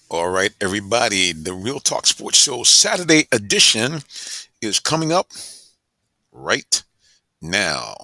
All right, everybody, the Real Talk Sports Show Saturday edition is coming up right now.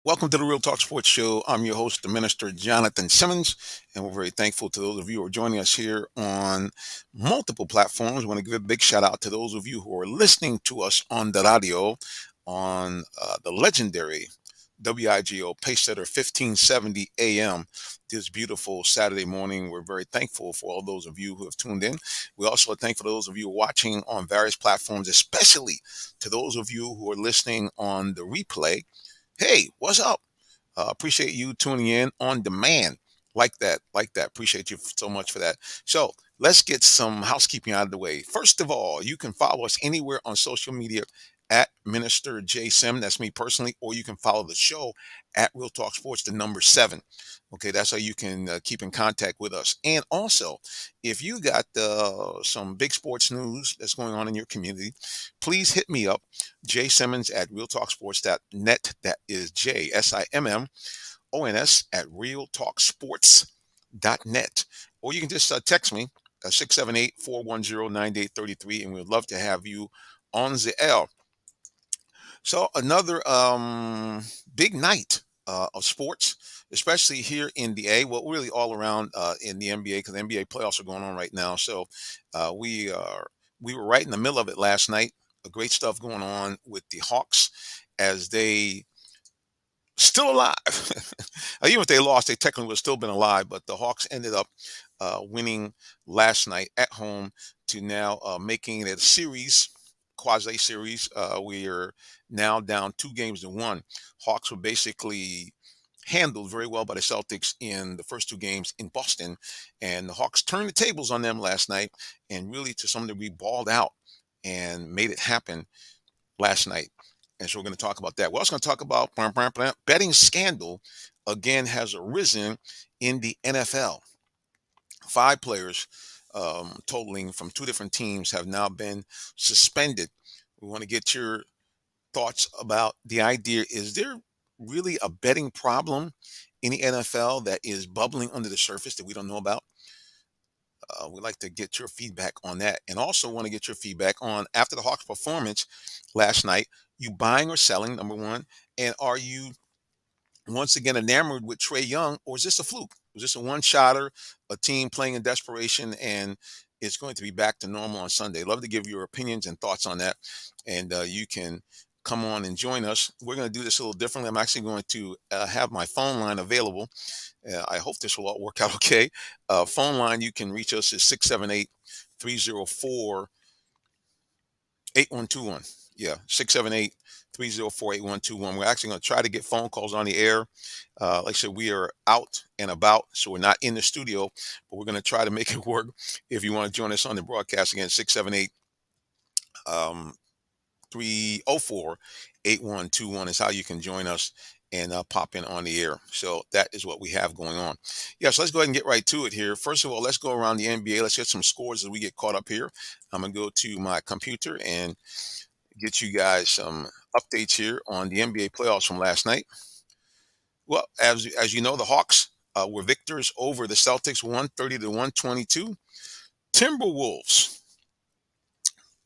Welcome to the Real Talk Sports Show. I'm your host, the Minister Jonathan Simmons, and we're very thankful to those of you who are joining us here on multiple platforms. I want to give a big shout out to those of you who are listening to us on the radio on the legendary WIGO Pacesetter 1570 AM this beautiful Saturday morning. We're very thankful for all those of you who have tuned in. We also are thankful to those of you watching on various platforms, especially to those of you who are listening on the replay. Hey, what's up? Appreciate you tuning in on demand. Like that. Appreciate you so much for that. So let's get some housekeeping out of the way. First of all, you can follow us anywhere on social media at Minister J Sim. That's me personally, or you can follow the show at Real Talk Sports, the number seven. Okay, that's how you can keep in contact with us. And also, if you got some big sports news that's going on in your community, please hit me up, J Simmons at realtalksports.net. That is JSIMMONS at realtalksports.net. Or you can just text me 678 and we'd love to have you on the air. So another big night of sports, especially here in the A. Well, really all around in the NBA because the NBA playoffs are going on right now. So uh, we are we were right in the middle of it last night. Great stuff going on with the Hawks as they still alive. Even if they lost, they technically would have still been alive. But the Hawks ended up winning last night at home to now making it a series, quasi series. We are now down 2 games to 1. Hawks were basically handled very well by the Celtics in the first 2 games in Boston, and the Hawks turned the tables on them last night and really, to some degree, balled out and made it happen last night. And so we're going to talk about that. We're also going to talk about betting scandal again has arisen in the NFL. 5 players totaling from 2 different teams have now been suspended. We want to get your thoughts about the idea. Is there really a betting problem in the NFL that is bubbling under the surface that we don't know about? We'd like to get your feedback on that, and also want to get your feedback on, after the Hawks' performance last night, you buying or selling, number one, and are you once again enamored with Trey Young, or is this a fluke? Was this a one-shotter, a team playing in desperation, and it's going to be back to normal on Sunday? Love to give your opinions and thoughts on that, and you can come on and join us. We're going to do this a little differently. I'm actually going to have my phone line available. I hope this will all work out okay. Phone line, you can reach us at 678 304 8121. Yeah, 678 304 8121. We're actually going to try to get phone calls on the air. Like I said, we are out and about, so we're not in the studio, but we're going to try to make it work. If you want to join us on the broadcast, again, 678 um, 304 8121 is how you can join us and pop in on the air. So that is what we have going on. Yeah, so let's go ahead and get right to it here. First of all, let's go around the NBA. Let's get some scores as we get caught up here. I'm going to go to my computer and get you guys some updates here on the NBA playoffs from last night. Well, as you know, the Hawks were victors over the Celtics, 130 to 122. Timberwolves,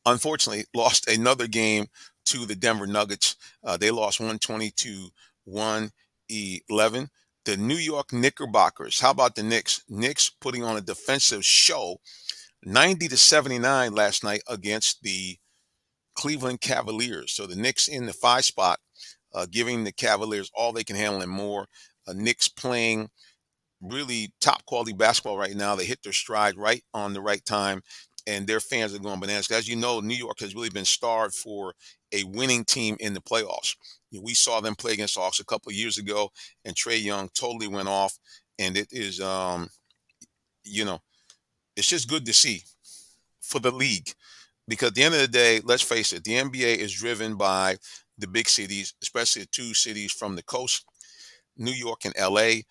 unfortunately, lost another game to the Denver Nuggets. They lost 120 to 111. The New York Knickerbockers. How about the Knicks? Knicks putting on a defensive show, 90 to 79 last night against the Cleveland Cavaliers. So the Knicks in the 5 spot, giving the Cavaliers all they can handle and more. Knicks playing really top quality basketball right now. They hit their stride right on the right time, and their fans are going bananas. As you know, New York has really been starved for a winning team in the playoffs. We saw them play against the Hawks a couple of years ago, and Trey Young totally went off. And it is, you know, it's just good to see for the league, because at the end of the day, let's face it, the NBA is driven by the big cities, especially the two cities from the coast, New York and LA.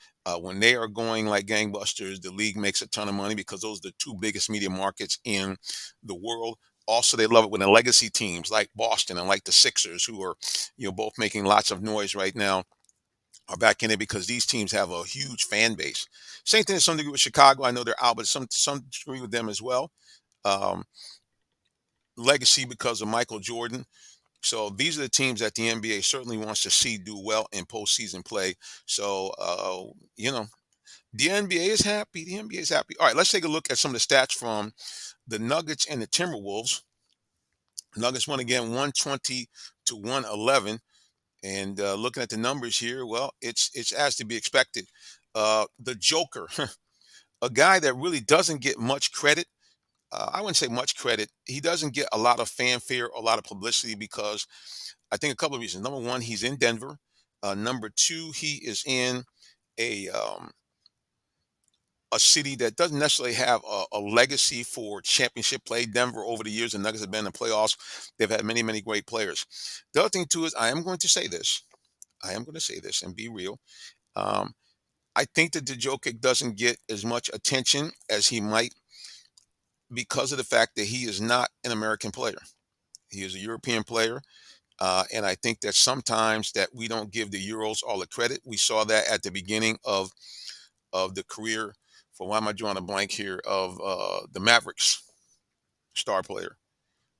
When they are going like gangbusters, the league makes a ton of money because those are the two biggest media markets in the world. Also, they love it when the legacy teams like Boston and like the Sixers, who are, both making lots of noise right now, are back in it because these teams have a huge fan base. Same thing to some degree with Chicago. I know they're out, but some degree with them as well. Um, Legacy because of Michael Jordan. So these are the teams that the NBA certainly wants to see do well in postseason play. So, the NBA is happy. The NBA is happy. All right, let's take a look at some of the stats from the Nuggets and the Timberwolves. Nuggets won again 120 to 111. And looking at the numbers here, well, it's as to be expected. The Joker, a guy that really doesn't get much credit. I wouldn't say much credit. He doesn't get a lot of fanfare, a lot of publicity because I think a couple of reasons. Number one, he's in Denver. Number two, he is in a um, a city that doesn't necessarily have a legacy for championship play. Denver, over the years, the Nuggets have been in the playoffs. They've had many, many great players. The other thing too is I am going to say this. I am going to say this and be real. Um, I think that the Jokic doesn't get as much attention as he might because of the fact that he is not an American player. He is a European player. And I think that sometimes that we don't give the Euros all the credit. We saw that at the beginning of the career, for why am I drawing a blank here, of the Mavericks star player,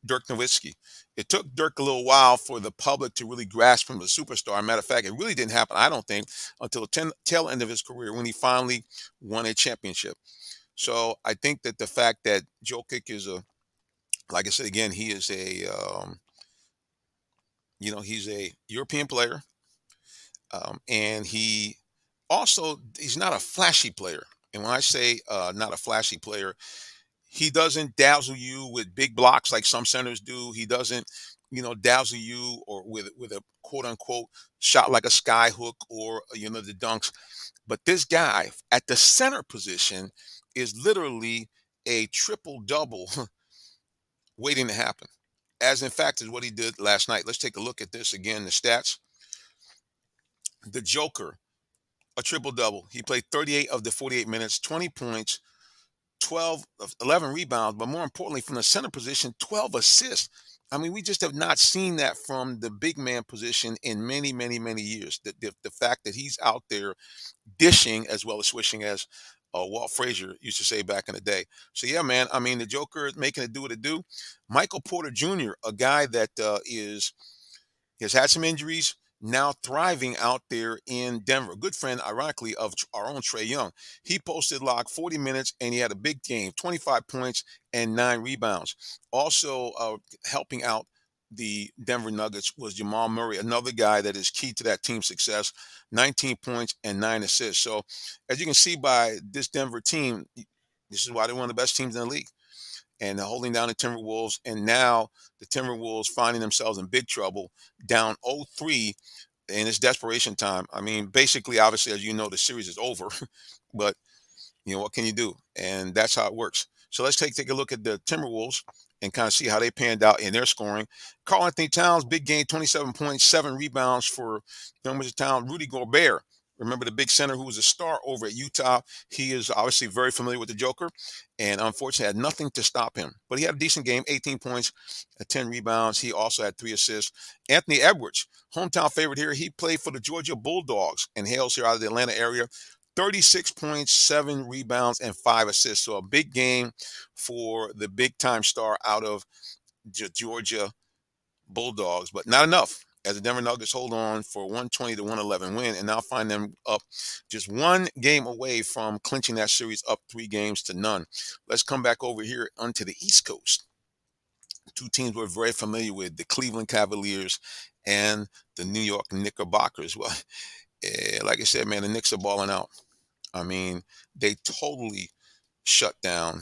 Dirk Nowitzki. It took Dirk a little while for the public to really grasp him as a superstar. Matter of fact, it really didn't happen, I don't think, until the tail end of his career when he finally won a championship. So I think that the fact that Jokic is like I said again, he is he's a European player, and he's not a flashy player. And when I say not a flashy player, he doesn't dazzle you with big blocks like some centers do. He doesn't, dazzle you or with a quote unquote shot like a sky hook or the dunks. But this guy at the center position is literally a triple double waiting to happen. As in fact is what he did last night. Let's take a look at this again. The stats. The Joker, a triple double. He played 38 of the 48 minutes, 20 points, 11 rebounds, but more importantly, from the center position, 12 assists. I mean, we just have not seen that from the big man position in many, many, many years. The fact that he's out there dishing as well as swishing, as Walt Frazier used to say back in the day. So, yeah, man, I mean, the Joker is making it do what it do. Michael Porter Jr., a guy that has had some injuries, now thriving out there in Denver. Good friend, ironically, of our own Trey Young. He posted like 40 minutes and he had a big game, 25 points and 9 rebounds. Also helping out the Denver Nuggets was Jamal Murray, another guy that is key to that team's success, 19 points and 9 assists. So as you can see by this Denver team, this is why they're one of the best teams in the league. And holding down the Timberwolves. And now the Timberwolves finding themselves in big trouble, down 0-3, and it's desperation time. I mean, basically, obviously, as you know, the series is over, but what can you do? And that's how it works. So let's take a look at the Timberwolves and kind of see how they panned out in their scoring. Karl Anthony Towns, big game, 27 points, 7 rebounds for Numbers of Town. Rudy Gobert, remember the big center who was a star over at Utah. He is obviously very familiar with the Joker and unfortunately had nothing to stop him. But he had a decent game, 18 points, 10 rebounds. He also had 3 assists. Anthony Edwards, hometown favorite here. He played for the Georgia Bulldogs and hails here out of the Atlanta area. 36 points, 7 rebounds, and 5 assists. So a big game for the big time star out of Georgia Bulldogs, but not enough. As the Denver Nuggets hold on for 120 to 111 win, and now find them up just one game away from clinching that series, up 3 games to none. Let's come back over here onto the East Coast. Two teams we're very familiar with: the Cleveland Cavaliers and the New York Knickerbockers. Well, like I said, man, the Knicks are balling out. I mean, they shut down,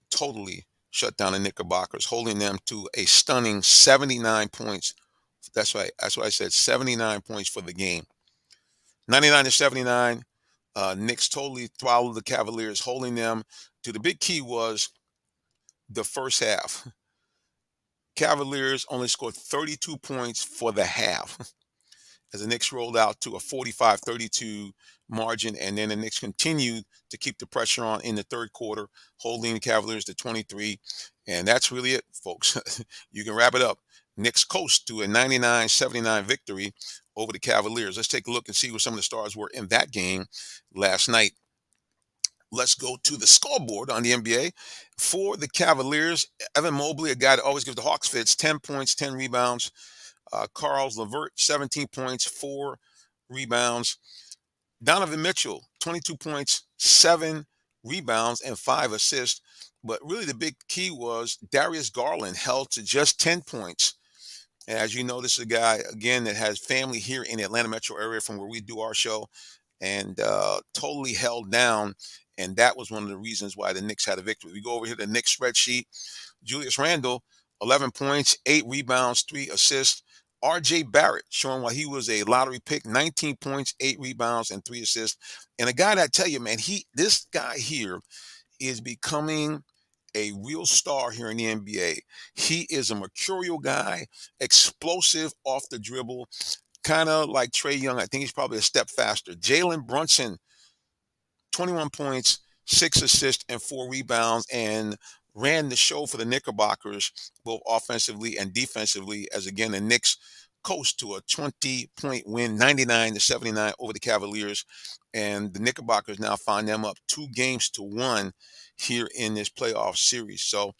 totally shut down the Knickerbockers, holding them to a stunning 79 points. That's right. That's what I said. 79 points for the game. 99 to 79. Knicks totally throttled the Cavaliers, holding them to the big key was the first half. Cavaliers only scored 32 points for the half as the Knicks rolled out to a 45-32 margin, and then the Knicks continued to keep the pressure on in the third quarter, holding the Cavaliers to 23. And that's really it, folks. You can wrap it up. Knicks coast to a 99-79 victory over the Cavaliers. Let's take a look and see what some of the stars were in that game last night. Let's go to the scoreboard on the NBA. For the Cavaliers, Evan Mobley, a guy that always gives the Hawks fits, 10 points, 10 rebounds. Carls Levert, 17 points, 4 rebounds. Donovan Mitchell, 22 points, 7 rebounds, and 5 assists. But really, the big key was Darius Garland held to just 10 points. And as you know, this is a guy, again, that has family here in the Atlanta metro area from where we do our show, and totally held down. And that was one of the reasons why the Knicks had a victory. We go over here to the Knicks spreadsheet. Julius Randle, 11 points, 8 rebounds, 3 assists. R.J. Barrett, showing why he was a lottery pick, 19 points, 8 rebounds, and 3 assists. And a guy that I tell you, man, this guy here is becoming a real star here in the NBA. He is a mercurial guy, explosive off the dribble, kind of like Trae Young. I think he's probably a step faster. Jalen Brunson, 21 points, 6 assists, and 4 rebounds, and ran the show for the Knickerbockers, both offensively and defensively, as again, the Knicks coast to a 20-point win, 99-79 over the Cavaliers. And the Knickerbockers now find them up 2 games to 1 here in this playoff series. So,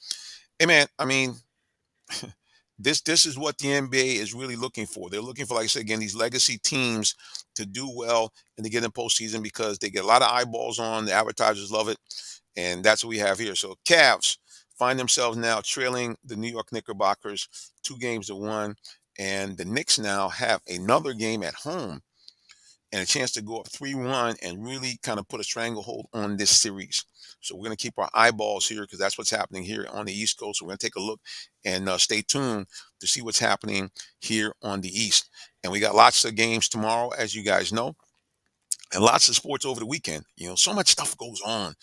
hey, man, I mean, this is what the NBA is really looking for. They're looking for, like I said, again, these legacy teams to do well and to get in postseason because they get a lot of eyeballs on. The advertisers love it, and that's what we have here. So Cavs find themselves now trailing the New York Knickerbockers 2 games to 1, and the Knicks now have another game at home and a chance to go up 3-1 and really kind of put a stranglehold on this series. So we're going to keep our eyeballs here because that's what's happening here on the East Coast. So we're going to take a look and stay tuned to see what's happening here on the East. And we got lots of games tomorrow, as you guys know, and lots of sports over the weekend. You know, so much stuff goes on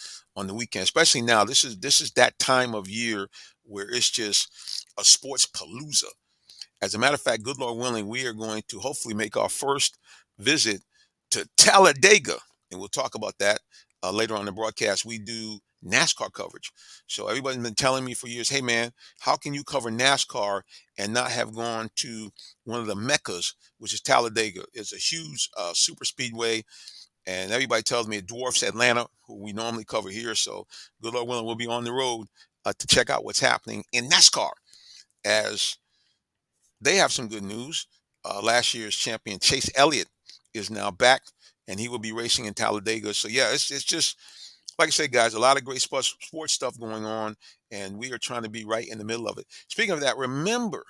the weekend, especially now. This is that time of year where it's just a sports palooza. As a matter of fact, good Lord willing, we are going to hopefully make our first visit to Talladega, and we'll talk about that later on in the broadcast. We do NASCAR coverage. So everybody's been telling me for years, hey, man, how can you cover NASCAR and not have gone to one of the meccas, which is Talladega? It's a huge super speedway, and everybody tells me it dwarfs Atlanta, who we normally cover here. So good Lord willing, we'll be on the road to check out what's happening in NASCAR, as they have some good news. Last year's champion Chase Elliott is now back, and he will be racing in Talladega. So yeah, it's just like I said, guys, a lot of great sports stuff going on, and we are trying to be right in the middle of it. Speaking of that, remember,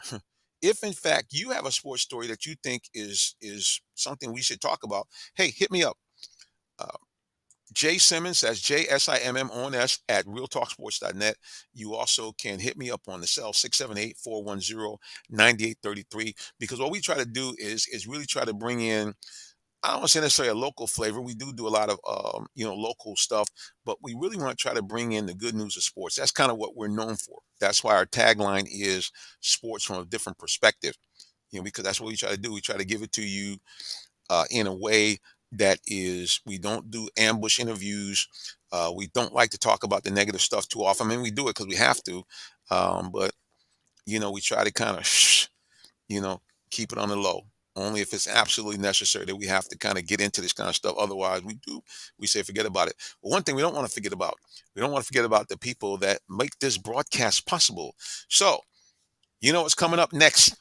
if in fact you have a sports story that you think is something we should talk about, hey, hit me up. Uh, Jay Simmons, that's JSIMMONS at realtalksports.net. You also can hit me up on the cell 678-410-9833, because what we try to do is really try to bring in, I don't want to say necessarily a local flavor. We do a lot of local stuff, but we really want to try to bring in the good news of sports. That's kind of what we're known for. That's why our tagline is sports from a different perspective. You know, because that's what we try to do. We try to give it to you in a way that is, we don't do ambush interviews. We don't like to talk about the negative stuff too often. I mean, we do it because we have to, but we try to kind of, keep it on the low. Only if it's absolutely necessary that we have to kind of get into this kind of stuff. Otherwise, we say forget about it. But one thing we don't want to forget about, we don't want to forget about the people that make this broadcast possible. So you know what's coming up next,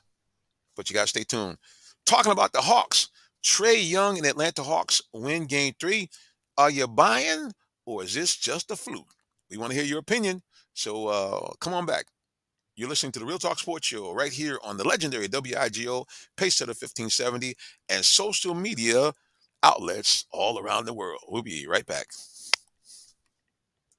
but you got to stay tuned. Talking about the Hawks, Trey Young and Atlanta Hawks win Game 3. Are you buying, or is this just a fluke? We want to hear your opinion. So come on back. You're listening to the Real Talk Sports Show right here on the legendary WIGO, Pacesetter 1570, and social media outlets all around the world. We'll be right back.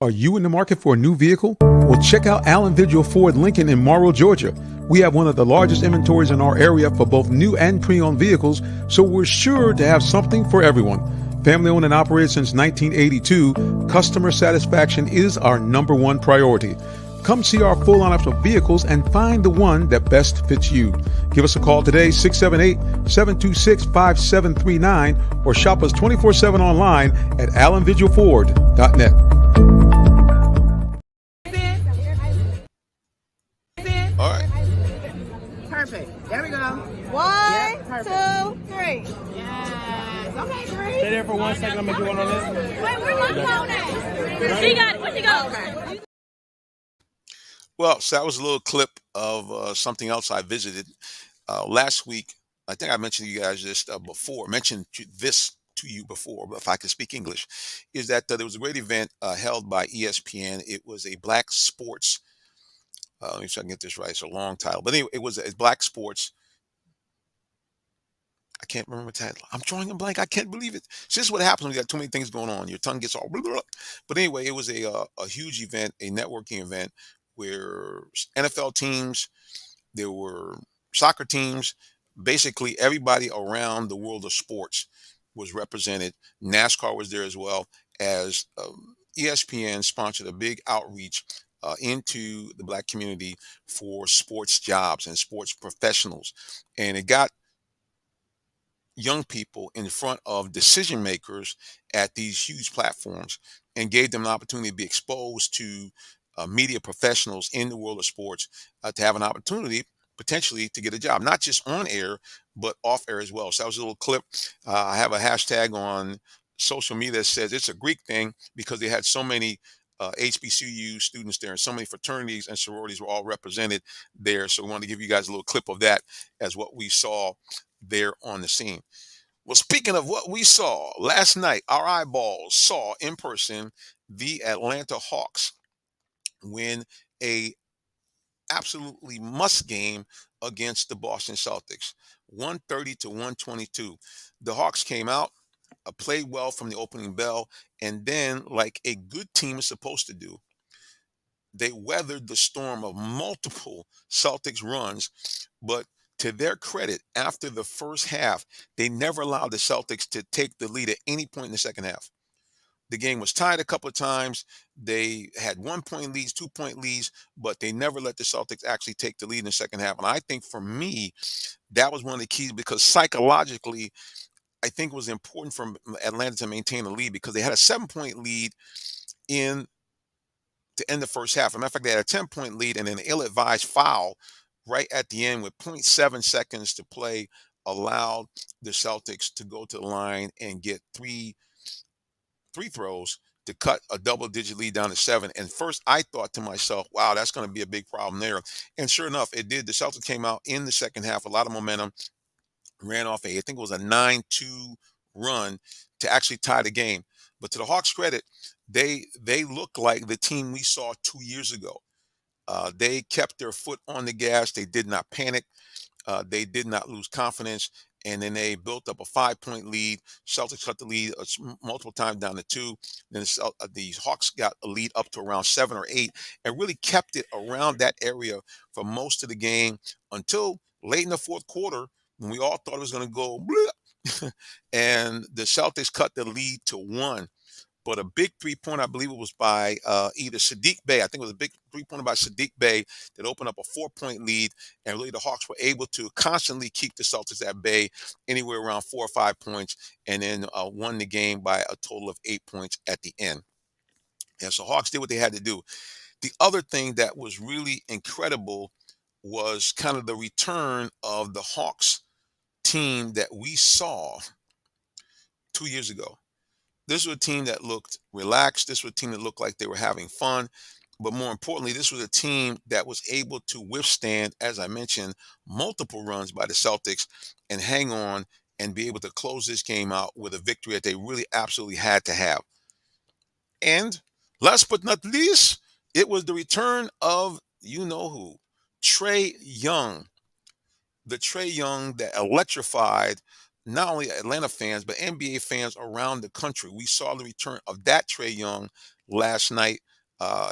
Are you in the market for a new vehicle? Well, check out Allen Vigil Ford Lincoln in Morrow, Georgia. We have one of the largest inventories in our area for both new and pre-owned vehicles, so we're sure to have something for everyone. Family owned and operated since 1982, customer satisfaction is our number one priority. Come see our full lineup of vehicles and find the one that best fits you. Give us a call today, 678-726-5739, or shop us 24/7 online at allenvigilford.net. All right. Perfect. There we go. One, Yep, perfect. 2, 3. Yes. Okay, Stay three. there for 1 second. I'm gonna do one on this. Wait, where my phone at? She got it. Where she go? Okay. Well, so that was a little clip of something else I visited last week. I think I mentioned to you guys this before, this to you before, but if I could speak English, is that there was a great event held by ESPN. It was a black sports, let me see if I can get this right. It's a long title. But anyway, it was a black sports. I can't remember the title. I'm drawing a blank. I can't believe it. So this is what happens when you got too many things going on. Your tongue gets all blah, blah, blah. But anyway, it was a huge event, a networking event where NFL teams, there were soccer teams, basically everybody around the world of sports was represented. NASCAR was there as well, as ESPN sponsored a big outreach into the black community for sports jobs and sports professionals. And it got young people in front of decision makers at these huge platforms and gave them an opportunity to be exposed to media professionals in the world of sports, to have an opportunity potentially to get a job, not just on air, but off air as well. So that was a little clip. I have a hashtag on social media that says it's a Greek thing because they had so many HBCU students there and so many fraternities and sororities were all represented there. So we want to give you guys a little clip of that as what we saw there on the scene. Well, speaking of what we saw last night, our eyeballs saw in person the Atlanta Hawks win a absolutely must game against the Boston Celtics, 130 to 122. The Hawks came out, played well from the opening bell, and then, like a good team is supposed to do, they weathered the storm of multiple Celtics runs. But to their credit, after the first half, they never allowed the Celtics to take the lead at any point in the second half. The game was tied a couple of times. They had 1 point leads, 2 point leads, but they never let the Celtics actually take the lead in the second half. And I think for me, that was one of the keys because psychologically, I think it was important for Atlanta to maintain the lead because they had a 7 point lead in to end the first half. As a matter of fact, they had a 10 point lead and an ill-advised foul right at the end with zero point 0.7 seconds to play allowed the Celtics to go to the line and get three free throws to cut a double-digit lead down to 7. And first, I thought to myself, wow, that's going to be a big problem there. And sure enough, it did. The Celtics came out in the second half, a lot of momentum, ran off I think it was a 9-2 run to actually tie the game. But to the Hawks' credit, they look like the team we saw 2 years ago. They kept their foot on the gas. They did not panic. They did not lose confidence, and then they built up a 5 point lead. Celtics cut the lead multiple times down to 2. Then the Hawks got a lead up to around 7 or 8, and really kept it around that area for most of the game until late in the fourth quarter when we all thought it was going to go, and the Celtics cut the lead to 1. But a big 3 point, I believe it was by either Sadiq Bey. I think it was a big 3 pointer by Sadiq Bey that opened up a 4 point lead. And really the Hawks were able to constantly keep the Celtics at bay anywhere around 4 or 5 points, and then won the game by a total of 8 points at the end. And so Hawks did what they had to do. The other thing that was really incredible was kind of the return of the Hawks team that we saw 2 years ago. This was a team that looked relaxed. This was a team that looked like they were having fun. But more importantly, this was a team that was able to withstand, as I mentioned, multiple runs by the Celtics and hang on and be able to close this game out with a victory that they really absolutely had to have. And last but not least, it was the return of you know who, Trey Young, the Trey Young that electrified not only Atlanta fans but NBA fans around the country. We saw the return of that Trey Young last night.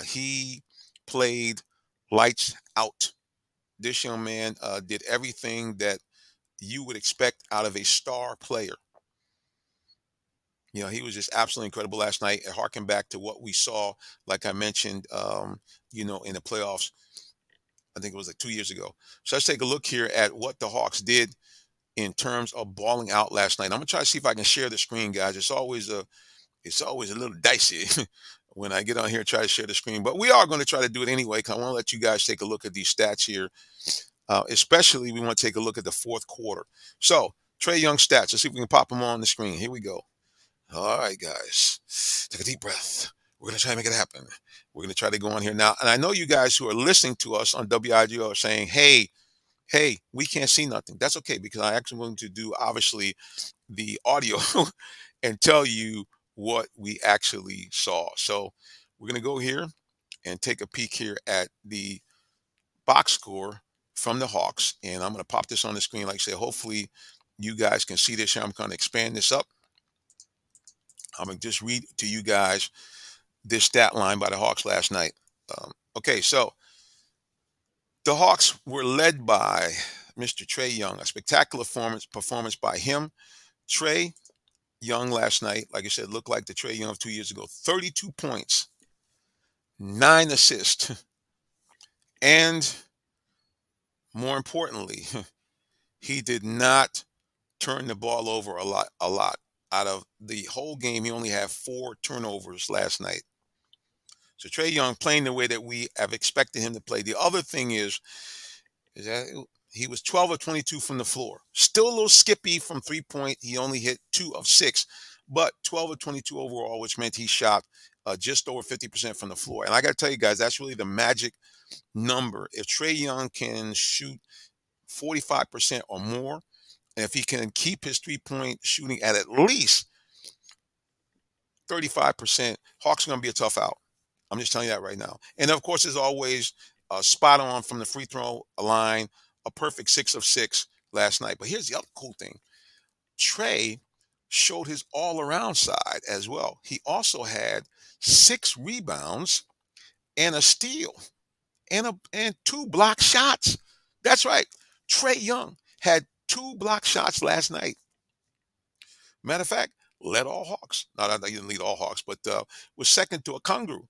He played lights out. This young man did everything that you would expect out of a star player. He was just absolutely incredible last night. And harken back to what we saw, like I mentioned, in the playoffs. I think it was like 2 years ago. So let's take a look here at what the Hawks did in terms of balling out last night. I'm gonna try to see if I can share the screen, guys. It's always a little dicey when I get on here and try to share the screen, but we are going to try to do it anyway because I want to let you guys take a look at these stats here. Especially, we want to take a look at the fourth quarter. So Trey Young stats. Let's see if we can pop them on the screen. Here we go. All right, guys, take a deep breath. We're going to try to make it happen. We're going to try to go on here now. And I know you guys who are listening to us on WIGO are saying, hey, we can't see nothing. That's okay because I actually going to do, obviously, the audio and tell you what we actually saw. So we're going to go here and take a peek here at the box score from the Hawks. And I'm going to pop this on the screen. Like I said, hopefully you guys can see this here. I'm going to expand this up. I'm going to just read to you guys this stat line by the Hawks last night. Okay, so the Hawks were led by Mr. Trey Young, a spectacular performance by him. Trey Young last night, like I said, looked like the Trey Young of 2 years ago. 32 points, 9 assists, and more importantly, he did not turn the ball over a lot. Out of the whole game, he only had 4 turnovers last night. So Trey Young playing the way that we have expected him to play. The other thing is that he was 12 of 22 from the floor. Still a little skippy from 3-point. He only hit 2 of 6, but 12 of 22 overall, which meant he shot just over 50% from the floor. And I got to tell you guys, that's really the magic number. If Trey Young can shoot 45% or more, and if he can keep his 3-point shooting at least 35%, Hawks are going to be a tough out. I'm just telling you that right now. And of course, as always, spot on from the free throw line, a perfect 6 of 6 last night. But here's the other cool thing. Trey showed his all-around side as well. He also had 6 rebounds and a steal and 2 block shots. That's right. Trey Young had 2 block shots last night. Matter of fact, led all Hawks. Not that he didn't lead all Hawks, but was second to a Okongwu.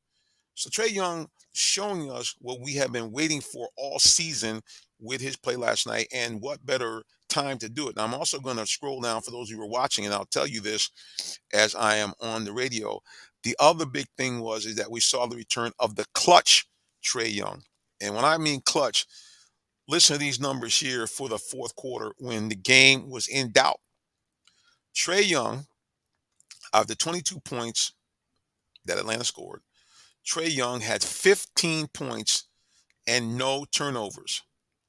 So Trey Young showing us what we have been waiting for all season with his play last night, and what better time to do it. Now, I'm also going to scroll down for those who are watching, and I'll tell you this as I am on the radio. The other big thing is that we saw the return of the clutch Trey Young. And when I mean clutch, listen to these numbers here for the fourth quarter when the game was in doubt. Trey Young, of the 22 points that Atlanta scored, Trey Young had 15 points and no turnovers.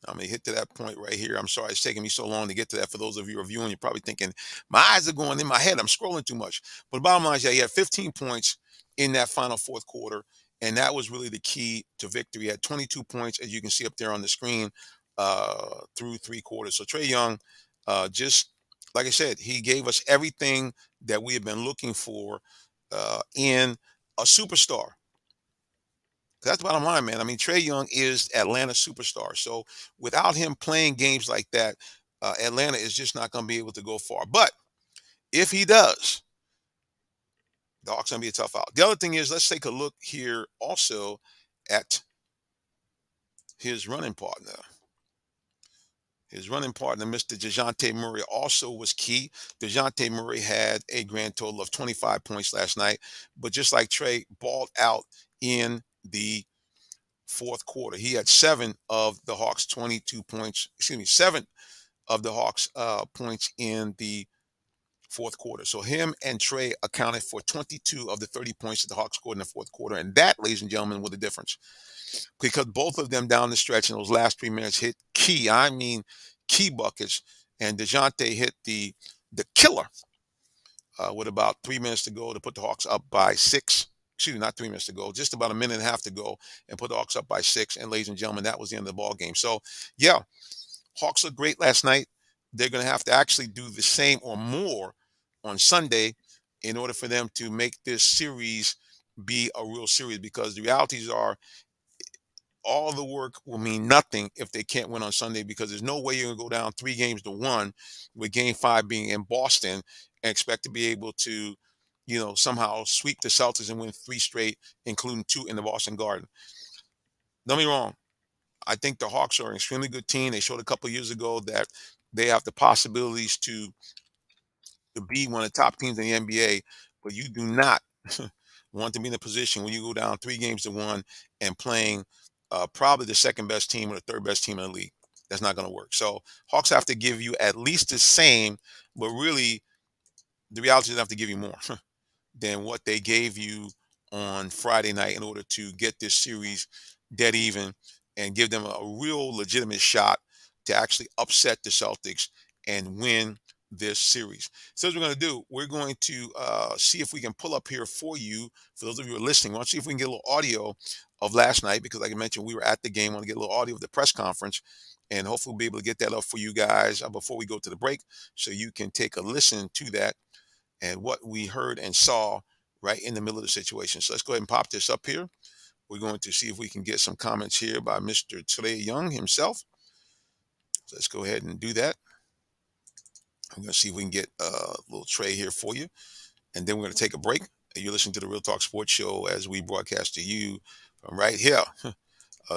I'm going to hit to that point right here. I'm sorry it's taking me so long to get to that. For those of you who are viewing, you're probably thinking, my eyes are going in my head. I'm scrolling too much. But the bottom line is, yeah, he had 15 points in that final fourth quarter, and that was really the key to victory. He had 22 points, as you can see up there on the screen, through 3 quarters. So Trey Young, just like I said, he gave us everything that we have been looking for in a superstar. That's the bottom line, man. I mean, Trey Young is Atlanta's superstar. So without him playing games like that, Atlanta is just not going to be able to go far. But if he does, the Hawks going to be a tough out. The other thing is, let's take a look here also at his running partner. His running partner, Mr. DeJounte Murray, also was key. DeJounte Murray had a grand total of 25 points last night. But just like Trey, balled out in the fourth quarter. He had 7 of the Hawks' 22 points. 7 of the Hawks points in the fourth quarter. So him and Trey accounted for 22 of the 30 points that the Hawks scored in the fourth quarter. And that, ladies and gentlemen, was the difference. Because both of them down the stretch in those last 3 minutes hit key, I mean key buckets. And DeJounte hit the killer with about 3 minutes to go to put the Hawks up by six. Excuse me, not 3 minutes to go, just about a minute and a half to go and put the Hawks up by six. And ladies and gentlemen, that was the end of the ball game. So yeah, Hawks looked great last night. They're going to have to actually do the same or more on Sunday in order for them to make this series be a real series, because the realities are all the work will mean nothing if they can't win on Sunday, because there's no way you're going to go down 3 games to 1 with game five being in Boston and expect to be able to, somehow sweep the Celtics and win three straight, including two in the Boston Garden. Don't be wrong. I think the Hawks are an extremely good team. They showed a couple years ago that they have the possibilities to be one of the top teams in the NBA, but you do not want to be in a position when you go down 3 games to 1 and playing probably the second best team or the third best team in the league. That's not going to work. So Hawks have to give you at least the same, but really the reality is they have to give you more than what they gave you on Friday night in order to get this series dead even and give them a real legitimate shot to actually upset the Celtics and win this series. So what we're going to do, we're going to see if we can pull up here for you, for those of you who are listening. I want to see if we can get a little audio of last night, because like I mentioned, we were at the game. I want to get a little audio of the press conference, and hopefully we'll be able to get that up for you guys before we go to the break, so you can take a listen to that and what we heard and saw right in the middle of the situation. So let's go ahead and pop this up here. We're going to see if we can get some comments here by Mr. Trey Young himself. So let's go ahead and do that. I'm going to see if we can get a little Trey here for you. And then we're going to take a break. You're listening to the Real Talk Sports Show as we broadcast to you from right here,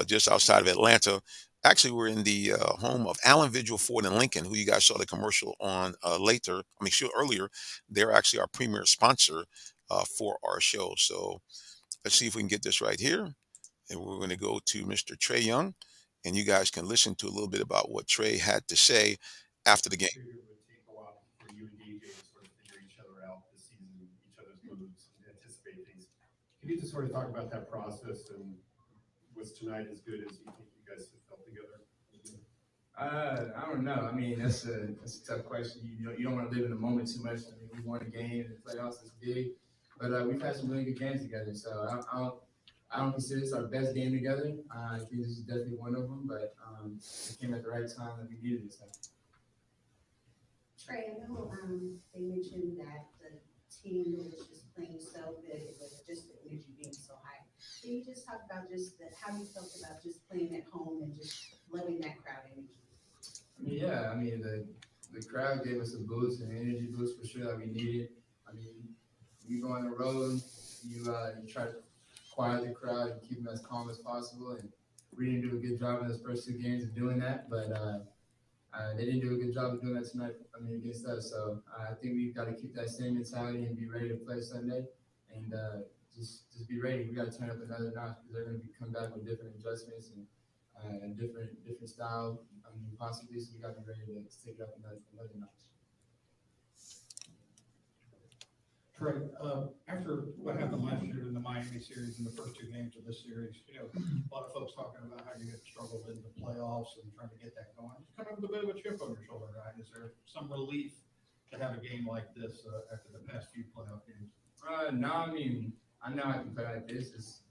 just outside of Atlanta. Actually, we're in the home of Allen Vigil Ford and Lincoln, who you guys saw the commercial on earlier. They're actually our premier sponsor for our show. So let's see if we can get this right here. And we're going to go to Mr. Trey Young, and you guys can listen to a little bit about what Trey had to say after the game. Figured it would take a while for you and DJ to sort of figure each other out this season, each other's moves, and anticipate things. Can you just sort of talk about that process, and was tonight as good as you think you guys have felt together? I don't know. I mean, that's a tough question. You don't want to live in the moment too much. I mean, we won a game in the playoffs. It's big, but we've had some really good games together. So I don't consider this our best game together. I think this is definitely one of them, but it came at the right time that we needed it. So. Trey, I know they mentioned that the team was just playing so good, it was just the energy being so high. Can you just talk about how you felt about just playing at home and just loving that crowd energy? I mean, the crowd gave us a boost, an energy boost for sure that we needed. I mean, you go on the road, you try to quiet the crowd and keep them as calm as possible, and we didn't do a good job in those first 2 games of doing that, but they didn't do a good job of doing that tonight, against us. So I think we've got to keep that same mentality and be ready to play Sunday, and just be ready. We got to turn up another notch, because they're going to come back with different adjustments and different style, possibly. So we got to be ready to take it up another notch. Trey, after what happened last year in the Miami series and the first 2 games of this series, a lot of folks talking about how you had struggled in the playoffs and trying to get that going. It's kind of a bit of a chip on your shoulder, right? Is there some relief to have a game like this after the past few playoff games? No, I mean, I know I can play like this.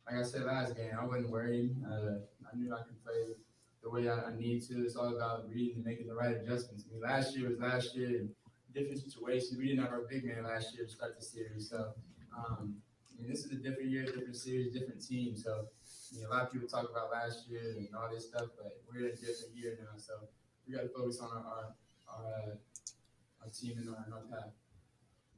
Like I said last game, I wasn't worried. I knew I could play the way I need to. It's all about reading and making the right adjustments. I mean, last year was last year. And different situations. We didn't have our big man last year to start the series. So, this is a different year, different series, different team. So, a lot of people talk about last year and all this stuff, but we're in a different year now. So, we got to focus on our team and our path.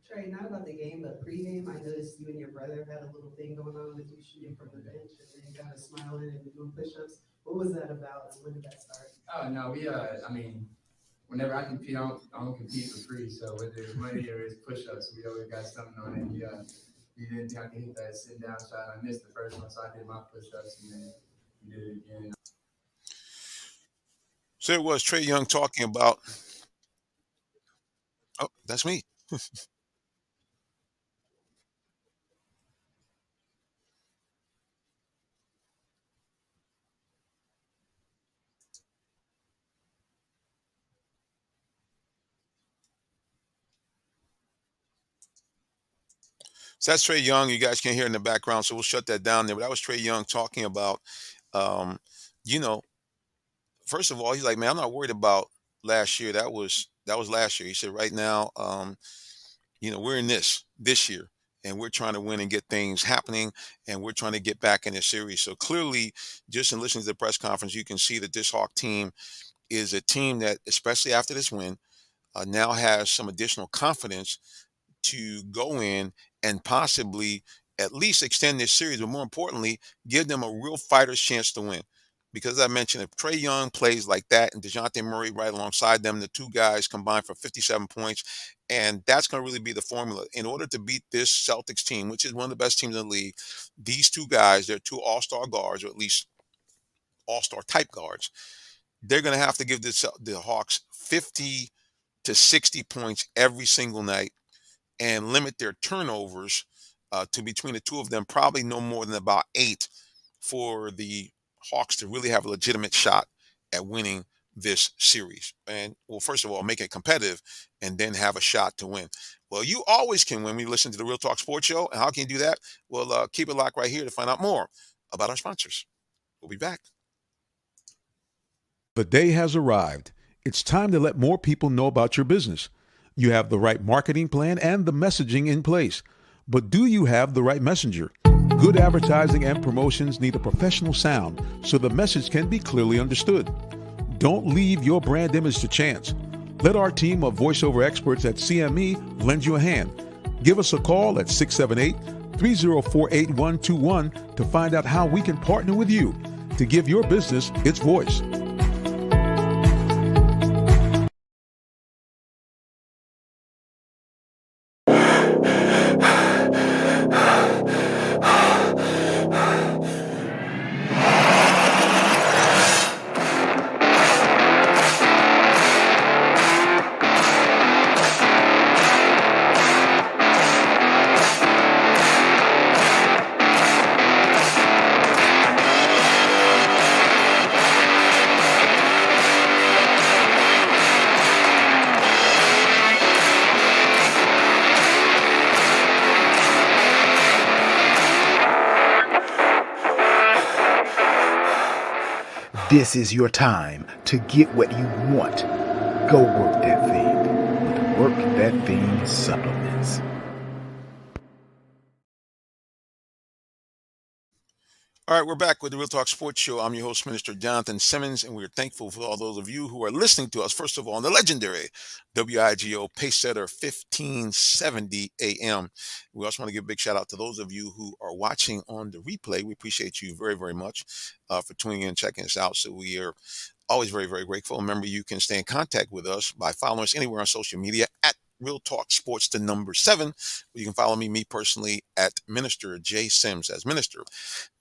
Trey, not about the game, but pregame, I noticed you and your brother had a little thing going on with you shooting from the bench and then got us smiling and doing push-ups. What was that about, and when did that start? Oh, no, whenever I compete, I don't compete for free. So whether it's money or it's push-ups, we always got something on it. He didn't think I could hit that sit-down shot. I missed the first one, so I did my push-ups, and then he did it again. So it was Trey Young talking about. Oh, that's me. So that's Trey Young. You guys can't hear in the background, so we'll shut that down there. But that was Trey Young talking about, um, you know, first of all, he's like, man, I'm not worried about last year. That was last year. He said, right now, we're in this year, and we're trying to win and get things happening, and we're trying to get back in this series. So clearly, just in listening to the press conference, you can see that this Hawk team is a team that, especially after this win, now has some additional confidence to go in and possibly at least extend this series, but more importantly, give them a real fighter's chance to win. Because as I mentioned, if Trey Young plays like that and DeJounte Murray right alongside them, the two guys combined for 57 points, and that's going to really be the formula. In order to beat this Celtics team, which is one of the best teams in the league, these two guys, they're two all-star guards, or at least all-star type guards. They're going to have to give the Hawks 50 to 60 points every single night and limit their turnovers to between the two of them, probably no more than about 8 for the Hawks to really have a legitimate shot at winning this series. And well, first of all, make it competitive and then have a shot to win. Well, you always can win when you listen to the Real Talk Sports Show. And how can you do that? Well, keep it locked right here to find out more about our sponsors. We'll be back. The day has arrived. It's time to let more people know about your business. You have the right marketing plan and the messaging in place. But do you have the right messenger? Good advertising and promotions need a professional sound so the message can be clearly understood. Don't leave your brand image to chance. Let our team of voiceover experts at CME lend you a hand. Give us a call at 678-304-8121 to find out how we can partner with you to give your business its voice. This is your time to get what you want. Go work that thing with Work That Thing supplements. All right, we're back with the Real Talk Sports Show. I'm your host, Minister Jonathan Simmons, and we're thankful for all those of you who are listening to us, first of all, on the legendary WIGO Pacesetter 1570 AM. We also want to give a big shout out to those of you who are watching on the replay. We appreciate you very, very much for tuning in and checking us out. So we are always very, very grateful. Remember, you can stay in contact with us by following us anywhere on social media at Real Talk Sports, the number 7. You can follow me personally at Minister J Sims, as Minister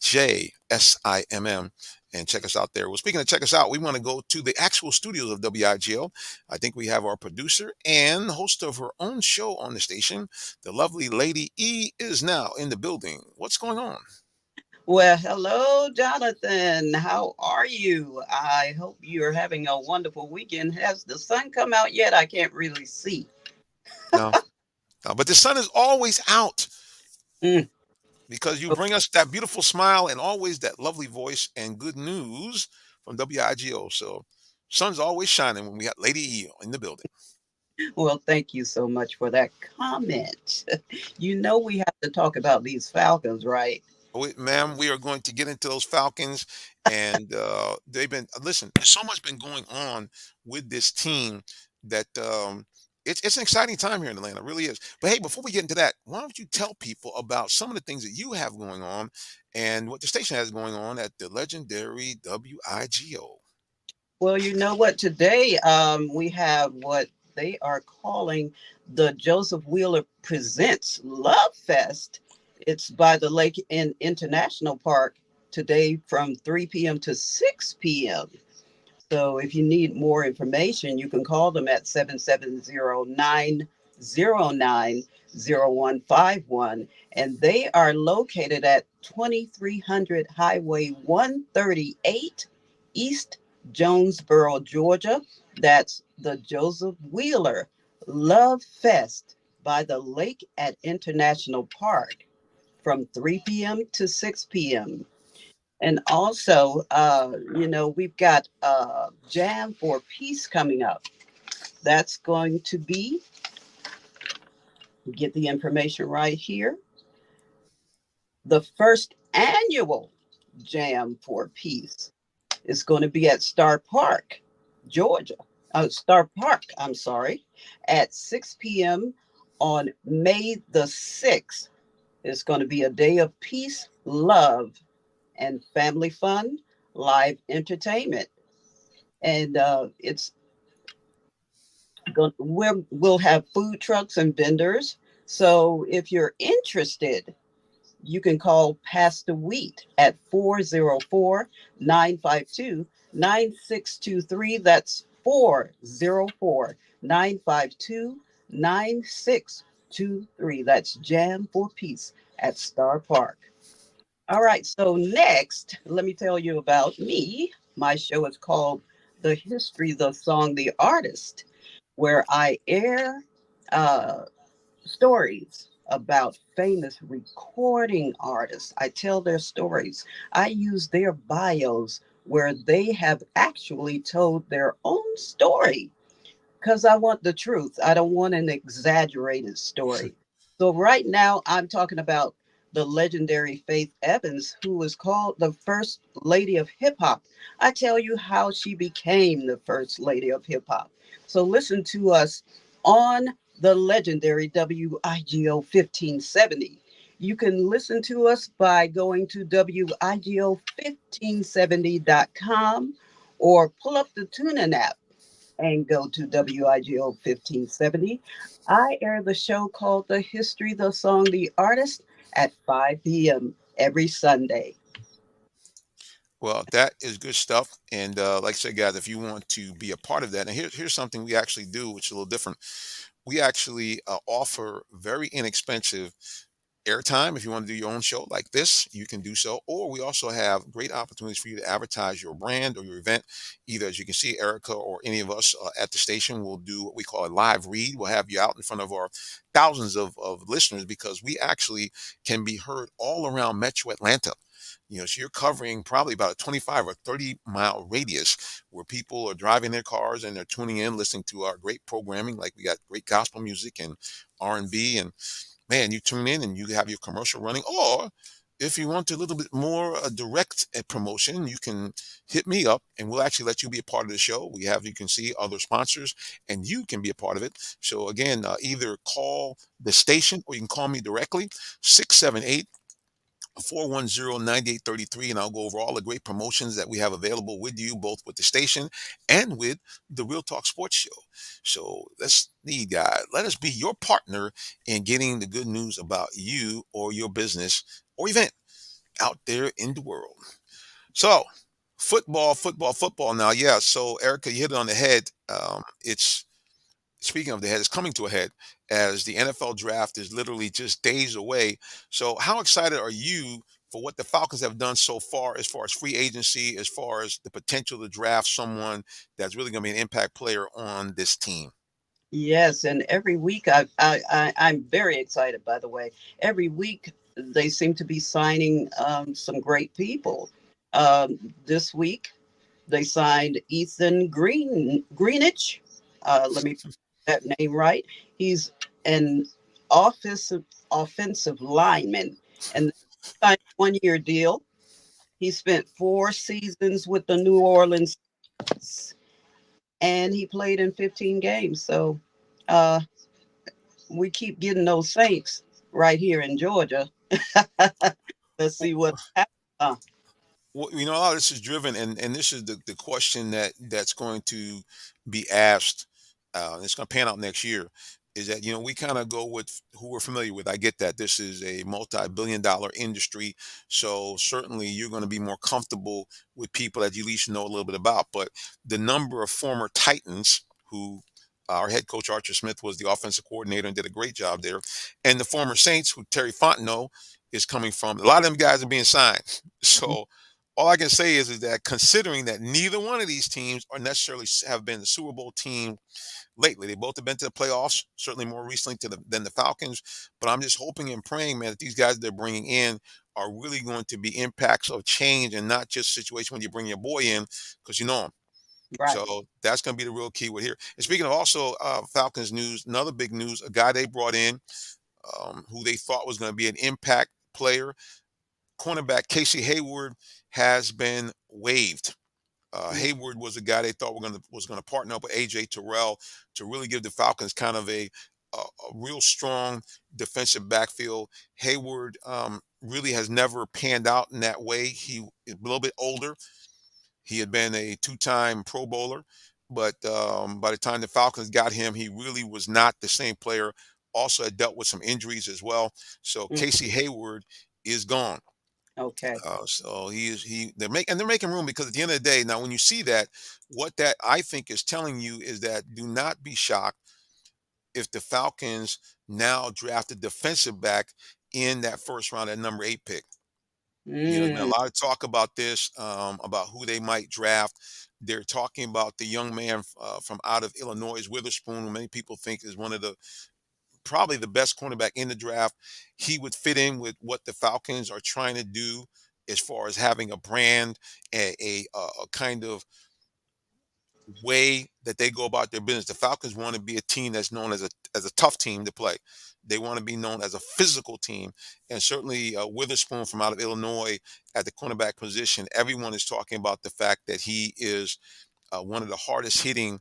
JSIMM, and check us out there. Well, speaking of check us out, we want to go to the actual studios of WIGO. I think we have our producer and host of her own show on the station. The lovely Lady E is now in the building. What's going on? Well, hello, Jonathan. How are you? I hope you're having a wonderful weekend. Has the sun come out yet? I can't really see. No, but the sun is always out Mm. because you bring us that beautiful smile and always that lovely voice and good news from WIGO. So sun's always shining when we got Lady E in the building. Well, thank you so much for that comment. You know we have to talk about these Falcons, right? Ma'am, we are going to get into those Falcons, and they've been listen. There's so much been going on with this team that it's an exciting time here in Atlanta, it really is. But hey, before we get into that, why don't you tell people about some of the things that you have going on and what the station has going on at the legendary WIGO? Well, you know what? Today we have what they are calling the Joseph Wheeler Presents Love Fest. It's by the Lake International Park today from 3 p.m. to 6 p.m. So if you need more information, you can call them at 770-909-0151. And they are located at 2300 Highway 138, East Jonesboro, Georgia. That's the Joseph Wheeler Love Fest by the Lake at International Park from 3 p.m. to 6 p.m. And also, we've got Jam for Peace coming up. That's going to be, get the information right here, the first annual Jam for Peace is going to be at Star Park, Georgia. Star Park, I'm sorry, at 6 p.m. on May the 6th. It's going to be a day of peace, love, and family fun, live entertainment. And we'll have food trucks and vendors. So if you're interested, you can call Pastor Wheat at 404-952-9623. That's 404-952-9623. That's Jam for Peace at Star Park. All right, so next, let me tell you about me. My show is called The History, the Song, the Artist, where I air uh, stories about famous recording artists. I tell their stories. I use their bios where they have actually told their own story because I want the truth. I don't want an exaggerated story. So, right now, I'm talking about the legendary Faith Evans, who was called the first lady of hip hop. I tell you how she became the first lady of hip hop. So, listen to us on the legendary WIGO 1570. You can listen to us by going to WIGO1570.com or pull up the TuneIn app and go to WIGO 1570. I air the show called The History, the Song, the Artist at 5 p.m. every Sunday. Well, that is good stuff. And like I said, guys, if you want to be a part of that, and here's something we actually do, which is a little different. We actually offer very inexpensive airtime. If you want to do your own show like this, you can do so. Or we also have great opportunities for you to advertise your brand or your event. Either, as you can see, Erica or any of us at the station will do what we call a live read. We'll have you out in front of our thousands of listeners because we actually can be heard all around Metro Atlanta. So you're covering probably about a 25 or 30-mile radius where people are driving their cars and they're tuning in, listening to our great programming. Like we got great gospel music and R&B, and man, you tune in and you have your commercial running. Or if you want a little bit more direct promotion, you can hit me up and we'll actually let you be a part of the show. You can see other sponsors and you can be a part of it. So again, either call the station or you can call me directly, 678 410-9833, and I'll go over all the great promotions that we have available with you, both with the station and with the Real Talk Sports Show. So let us be your partner in getting the good news about you or your business or event out there in the world. So football, football, football. Now, yeah. So Erica, you hit it on the head. It's Speaking of the head, it's coming to a head as the NFL draft is literally just days away. So, how excited are you for what the Falcons have done so far as free agency, as far as the potential to draft someone that's really going to be an impact player on this team? Yes, and every week I'm very excited. By the way, every week they seem to be signing some great people. This week they signed Ethan Greenidge. Let me that name right. He's an offensive lineman, and signed a 1 year deal. He spent 4 seasons with the New Orleans Saints, and he played in 15 games. So uh, we keep getting those Saints right here in Georgia. Let's see what happens. Well, a lot of this is driven, and this is the question that's going to be asked. It's going to pan out next year. is that we kind of go with who we're familiar with. I get that this is a multi-billion-dollar industry, so certainly you're going to be more comfortable with people that you at least know a little bit about. But the number of former Titans who our head coach Archer Smith was the offensive coordinator and did a great job there, and the former Saints who Terry Fontenot is coming from. A lot of them guys are being signed. So all I can say is that considering that neither one of these teams are necessarily have been the Super Bowl team lately. They both have been to the playoffs, certainly more recently than the Falcons. But I'm just hoping and praying, man, that these guys they're bringing in are really going to be impacts of change and not just a situation when you bring your boy in because you know him. Right. So that's going to be the real key with here. And speaking of also Falcons news, another big news, a guy they brought in who they thought was going to be an impact player, cornerback Casey Hayward has been waived. Hayward was a guy they thought was gonna partner up with AJ Terrell to really give the Falcons kind of a real strong defensive backfield. Hayward really has never panned out in that way. He is a little bit older. He had been a two-time Pro Bowler, but by the time the Falcons got him, he really was not the same player. Also had dealt with some injuries as well. So Mm, Casey Hayward is gone. okay. So they're making room because at the end of the day, now when you see that, what that I think is telling you is that do not be shocked if the Falcons now draft a defensive back in that first round at number 8 pick. There's been a Mm, lot of talk about this, about who they might draft. They're talking about the young man from out of Illinois, Witherspoon, who many people think is one of the probably the best cornerback in the draft. He would fit in with what the Falcons are trying to do as far as having a brand, a kind of way that they go about their business. The Falcons want to be a team that's known as a tough team to play. They want to be known as a physical team, and certainly Witherspoon from out of Illinois at the cornerback position. Everyone is talking about the fact that he is one of the hardest hitting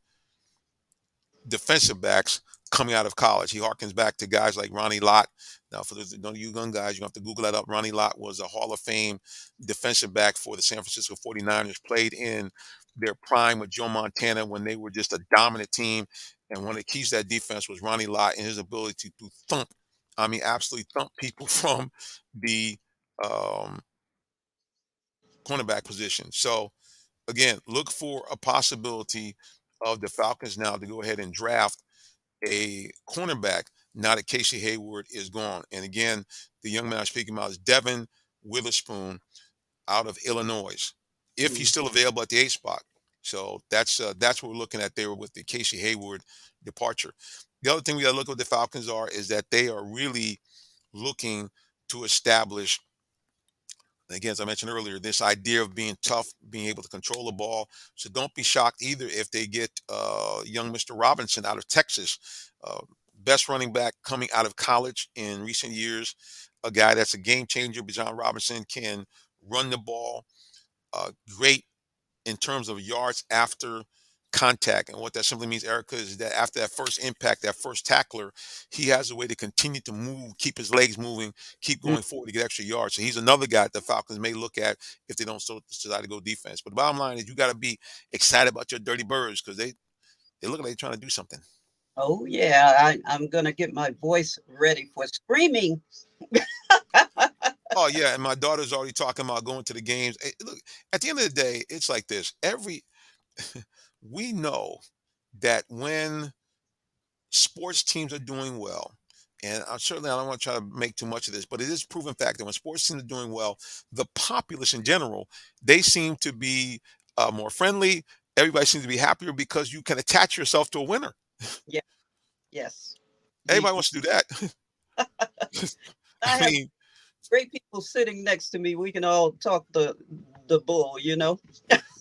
defensive backs coming out of college. He harkens back to guys like Ronnie Lott. Now, for those that don't you young guys, you have to Google that up. Ronnie Lott was a Hall of Fame defensive back for the San Francisco 49ers, played in their prime with Joe Montana when they were just a dominant team. And one of the keys to that defense was Ronnie Lott and his ability to thump, I mean, absolutely thump people from the um, cornerback position. So, again, look for a possibility of the Falcons now to go ahead and draft a cornerback now that Casey Hayward is gone. And again, the young man I'm speaking about is Devin Witherspoon out of Illinois, if he's mm, still available at the 8 spot. So that's what we're looking at there with the Casey Hayward departure. The other thing we got to look at what the Falcons are is that they are really looking to establish, again, as I mentioned earlier, this idea of being tough, being able to control the ball. So don't be shocked either if they get young Mr. Robinson out of Texas, uh, best running back coming out of college in recent years, a guy that's a game changer. Bijan Robinson can run the ball, great in terms of yards after contact. And what that simply means, Erica, is that after that first impact, that first tackler, he has a way to continue to move, keep his legs moving, keep mm. going forward to get extra yards. So he's another guy that the Falcons may look at if they don't decide to go defense. But the bottom line is you got to be excited about your dirty birds because they look like they're trying to do something. Oh, yeah. I'm going to get my voice ready for screaming. Oh yeah, and my daughter's already talking about going to the games. Look, at the end of the day, it's like this. We know that when sports teams are doing well, and I don't want to try to make too much of this, but it is proven fact that when sports teams are doing well, the populace in general, they seem to be more friendly. Everybody seems to be happier because you can attach yourself to a winner. Yeah. Yes. You, Everybody wants to do that. I I have mean, great people sitting next to me. We can all talk the bull, you know?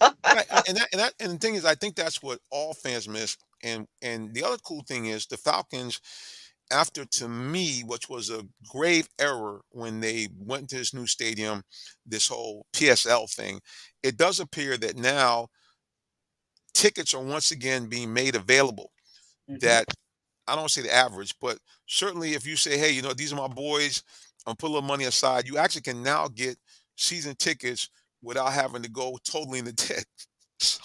right, and the thing is, I think that's what all fans miss. And the other cool thing is the Falcons, after to me, which was a grave error when they went to this new stadium, this whole PSL thing, it does appear that now tickets are once again being made available. Hmm. That I don't say the average, but certainly if you say, hey, these are my boys, I'm put a little money aside, you actually can now get season tickets without having to go totally in the debt. So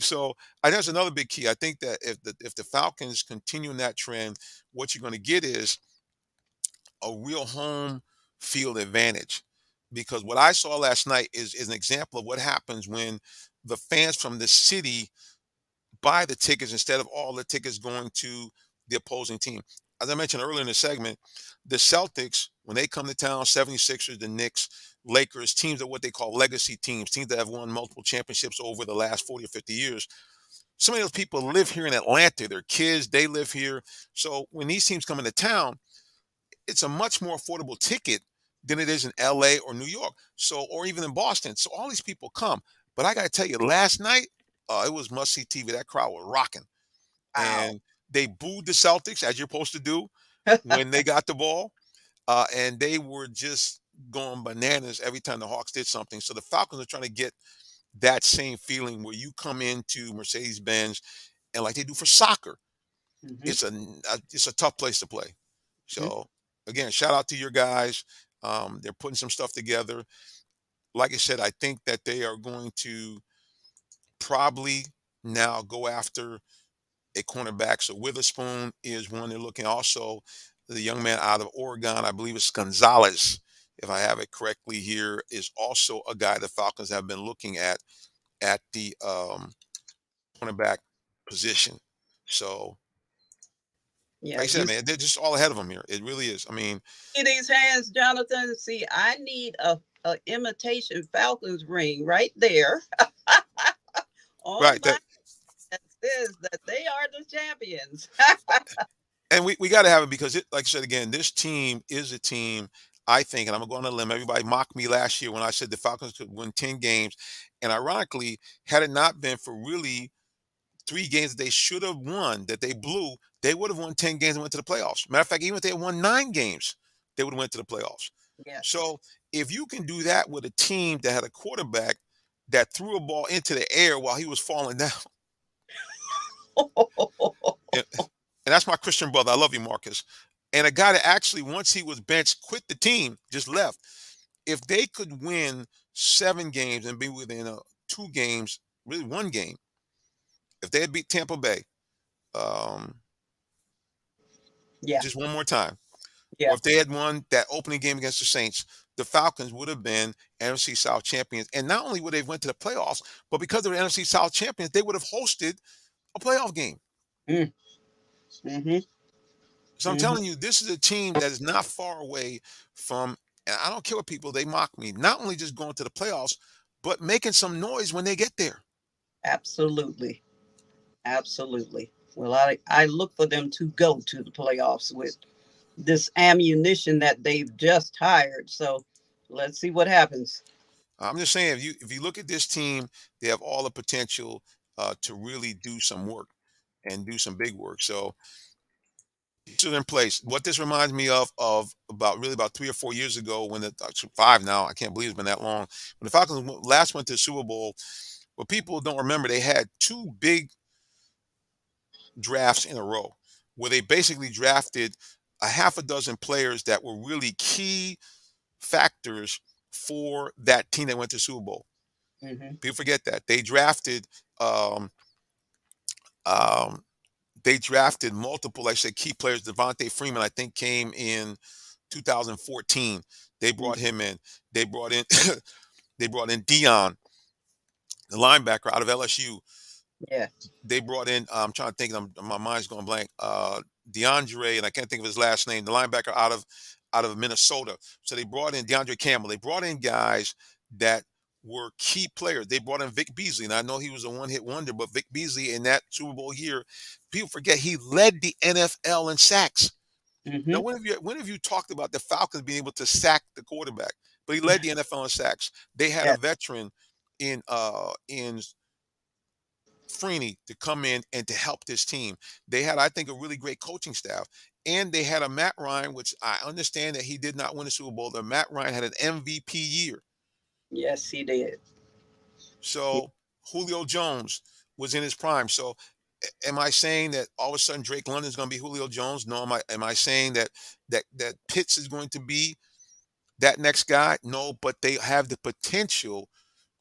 So I think that's another big key. I think that if the Falcons continue in that trend, what you're going to get is a real home field advantage. Because what I saw last night is an example of what happens when the fans from the city buy the tickets instead of all the tickets going to the opposing team. As I mentioned earlier in the segment, the Celtics, when they come to town, 76ers, the Knicks, Lakers, teams are what they call legacy teams that have won multiple championships over the last 40 or 50 years. Some of those people live here in Atlanta. Their kids, they live here. So when these teams come into town, it's a much more affordable ticket than it is in LA or New York. So, or even in Boston. So all these people come. But I got to tell you, last night, it was must see TV. That crowd was rocking. Wow. And they booed the Celtics, as you're supposed to do, when they got the ball. And they were just going bananas every time the Hawks did something. So the Falcons are trying to get that same feeling where you come into Mercedes Benz and like they do for soccer, Hmm. it's a tough place to play. Hmm. So again, shout out to your guys. They're putting some stuff together. Like I said, I think that they are going to probably now go after a cornerback. So Witherspoon is one they're looking. Also, the young man out of Oregon, I believe it's Gonzalez, if I have it correctly here, is also a guy the Falcons have been looking at the cornerback position. So, Yeah, like I said, you man, they're just all ahead of them here. It really is. I mean, see these hands, Jonathan. See, I need a imitation Falcons ring right there on right. my That that says that they are the champions. and we got to have it because like I said again, this team is a team. I think, and I'm going to go on a limb. Everybody mocked me last year when I said the Falcons could win 10 games, and ironically, had it not been for really 3 games that they should have won that they blew, they would have won 10 games and went to the playoffs. Matter of fact, even if they had won 9 games, they would have went to the playoffs. Yes. So if you can do that with a team that had a quarterback that threw a ball into the air while he was falling down, and, and that's my Christian brother. I love you, Marcus. And a guy that actually, once he was benched, quit the team, just left. If they could win 7 games and be within 2 games, really 1 game, if they had beat Tampa Bay, um, Yeah. just one more time, or Yeah. if they had won that opening game against the Saints, the Falcons would have been NFC South champions. And not only would they have went to the playoffs, but because they were NFC South champions, they would have hosted a playoff game. Mm. Mm-hmm. So I'm Mm-hmm. telling you, this is a team that is not far away from, and I don't care what people, they mock me, not only just going to the playoffs, but making some noise when they get there. Absolutely. Absolutely. Well, I look for them to go to the playoffs with this ammunition that they've just hired. So let's see what happens. I'm just saying, if you look at this team, they have all the potential to really do some work and do some big work. So these are in place. What this reminds me of about 3 or 4 years ago when actually 5 now. I can't believe it's been that long. When the Falcons last went to the Super Bowl, what people don't remember, they had 2 big drafts in a row where they basically drafted a half a dozen players that were really key factors for that team that went to Super Bowl. Mm-hmm. People forget that um, um, they drafted multiple, like I said, key players. Devontae Freeman, I think, came in 2014. They brought him in. They brought in they brought in Dion, the linebacker out of LSU. Yeah. They brought in, I'm trying to think, my mind's going blank. DeAndre, and I can't think of his last name, the linebacker out of Minnesota. So they brought in DeAndre Campbell. They brought in guys that were key players. They brought in Vic Beasley, and I know he was a one-hit wonder, but Vic Beasley in that Super Bowl year, people forget he led the NFL in sacks. Now, Mm-hmm. when have you talked about the Falcons being able to sack the quarterback? But he led the NFL in sacks. They had a Yeah. veteran in Freeney to come in and to help this team. They had, I think, a really great coaching staff. And they had a Matt Ryan, which I understand that he did not win a Super Bowl. The Matt Ryan had an MVP year. Yes, he did. So Julio Jones was in his prime. So am I saying that all of a sudden Drake London is going to be Julio Jones? No. Am I saying that Pitts is going to be that next guy? No, but they have the potential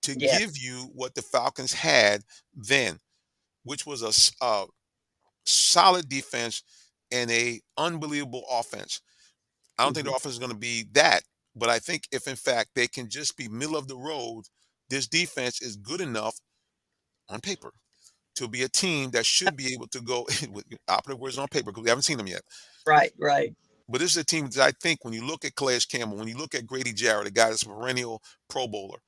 to Yes. give you what the Falcons had then. which was a solid defense and a unbelievable offense. I don't think Hmm. the offense is going to be that, but I think if in fact they can just be middle of the road, this defense is good enough on paper to be a team that should be able to go with operative words on paper because we haven't seen them yet. Right, right. But this is a team that I think when you look at Calais Campbell, when you look at Grady Jarrett, a guy that's a perennial Pro Bowler,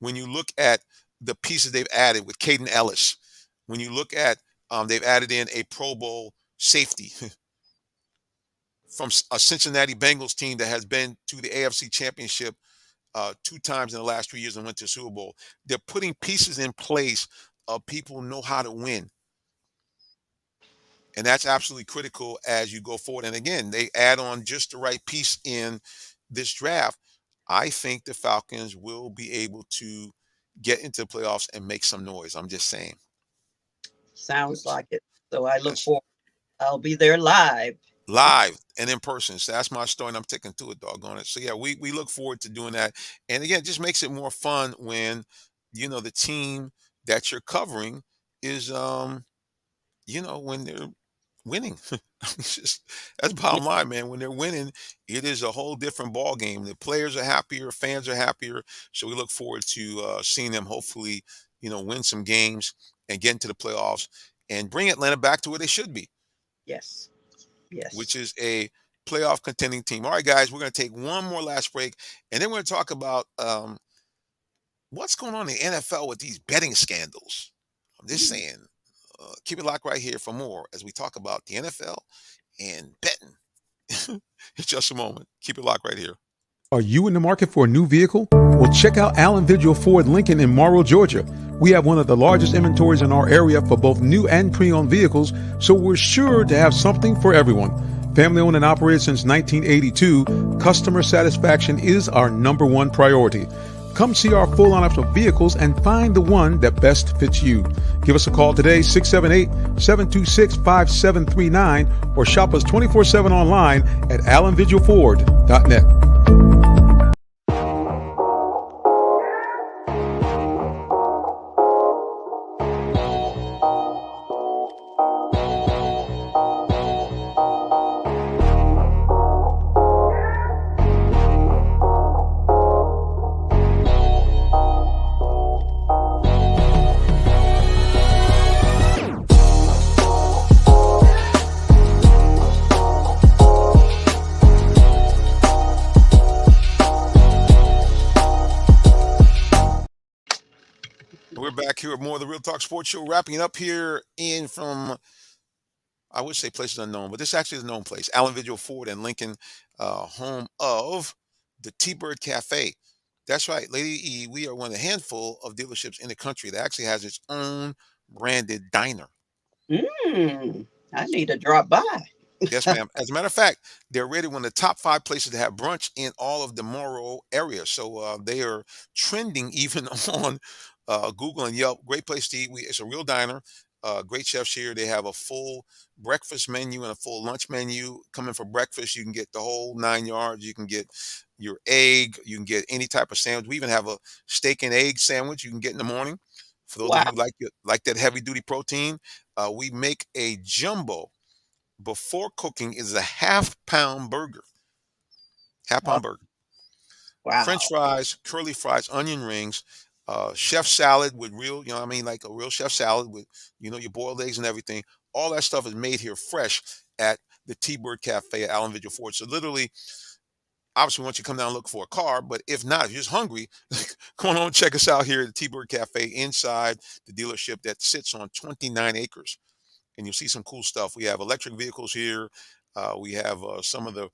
when you look at the pieces they've added with Caden Ellis, when you look at they've added in a Pro Bowl safety from a Cincinnati Bengals team that has been to the AFC Championship 2 times in the last 3 years and went to the Super Bowl. They're putting pieces in place of people who know how to win. And that's absolutely critical as you go forward. And again, they add on just the right piece in this draft. I think the Falcons will be able to get into the playoffs and make some noise. I'm just saying. Sounds like it. So I look That's forward. I'll be there live. live and in person. So that's my story, and I'm taking to it, doggone it. So yeah, we look forward to doing that. And again, it just makes it more fun when the team that you're covering is when they're winning. It's just that's Yeah, bottom line, man. When they're winning, it is a whole different ball game. The players are happier, fans are happier. So we look forward to seeing them hopefully, win some games and get into the playoffs and bring Atlanta back to where they should be, yes, which yes. is a playoff contending team. All right, guys, we're going to take one more last break, and then we're going to talk about what's going on in the NFL with these betting scandals. I'm just Mm. saying, keep it locked right here for more as we talk about the NFL and betting. In just a moment. Keep it locked right here. Are you in the market for a new vehicle? Well, check out Allen Vigil Ford Lincoln in Morrow, Georgia. We have one of the largest inventories in our area for both new and pre-owned vehicles, so we're sure to have something for everyone. Family owned and operated since 1982, customer satisfaction is our number one priority. Come see our full lineup of vehicles and find the one that best fits you. Give us a call today, 678-726-5739, or shop us 24/7 online at allenvigilford.net. We're back here with more of the Real Talk Sports Show, wrapping it up here in from, I would say places unknown, but this actually is a known place. Allen Vigil Ford and Lincoln, home of the T-Bird Cafe. That's right, Lady E. We are one of the handful of dealerships in the country that actually has its own branded diner. I need to drop by. Yes, ma'am. As a matter of fact, they're rated one of the top 5 places to have brunch in all of the Morrow area. So they are trending even on Google and Yelp. Great place to eat. It's a real diner. Great chefs here. They have a full breakfast menu and a full lunch menu. Coming for breakfast, you can get the whole 9 yards. You can get your egg. You can get any type of sandwich. We even have a steak and egg sandwich you can get in the morning. For those of Wow, you who like that heavy duty protein, we make a jumbo before cooking is a half-pound burger. wow, Half-pound burger. French wow. fries, curly fries, onion rings, chef salad with real, I mean, like a real chef salad with, your boiled eggs and everything. All that stuff is made here fresh at the T-Bird Cafe at Allen Vigil Ford. So literally, obviously, we want you to come down and look for a car, but if not, if you're just hungry, come on, check us out here at the T-Bird Cafe inside the dealership that sits on 29 acres. And you'll see some cool stuff. We have electric vehicles here. We have some of the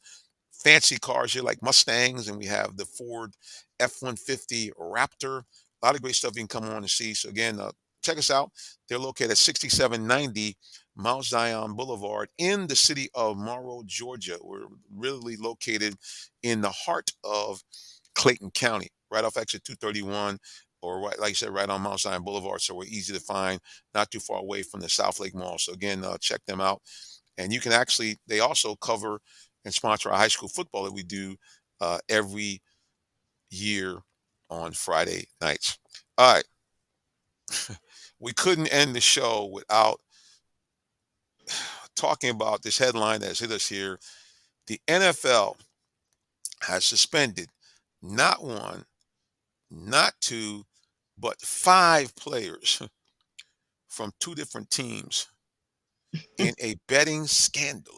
fancy cars here, like Mustangs, and we have the Ford F-150 Raptor. A lot of great stuff you can come on and see. So again, check us out. They're located at 6790 Mount Zion Boulevard in the city of Morrow, Georgia. We're really located in the heart of Clayton County, right off exit 231, or right, like I said, right on Mount Zion Boulevard. So we're easy to find, not too far away from the South Lake Mall. So again, check them out. And you can actually, they also cover and sponsor our high school football that we do every year on Friday nights. All right. we couldn't end the show without talking about this headline that's hit us here. The NFL has suspended not one, not two, but five players from two different teams in a betting scandal.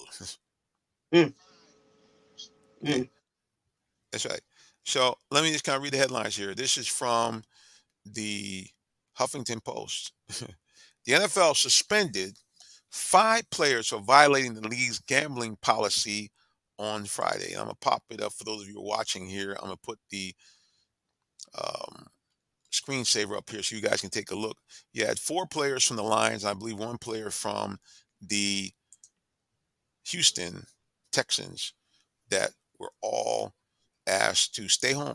Mm, Yeah, mm. that's right. So let me just kind of read the headlines here. This is from the Huffington Post. The NFL suspended five players for violating the league's gambling policy on Friday. I'm gonna pop it up for those of you who are watching here. I'm gonna put the um, screensaver up here so you guys can take a look. You had four players from the Lions, I believe one player from the Houston Texans that were all asked to stay home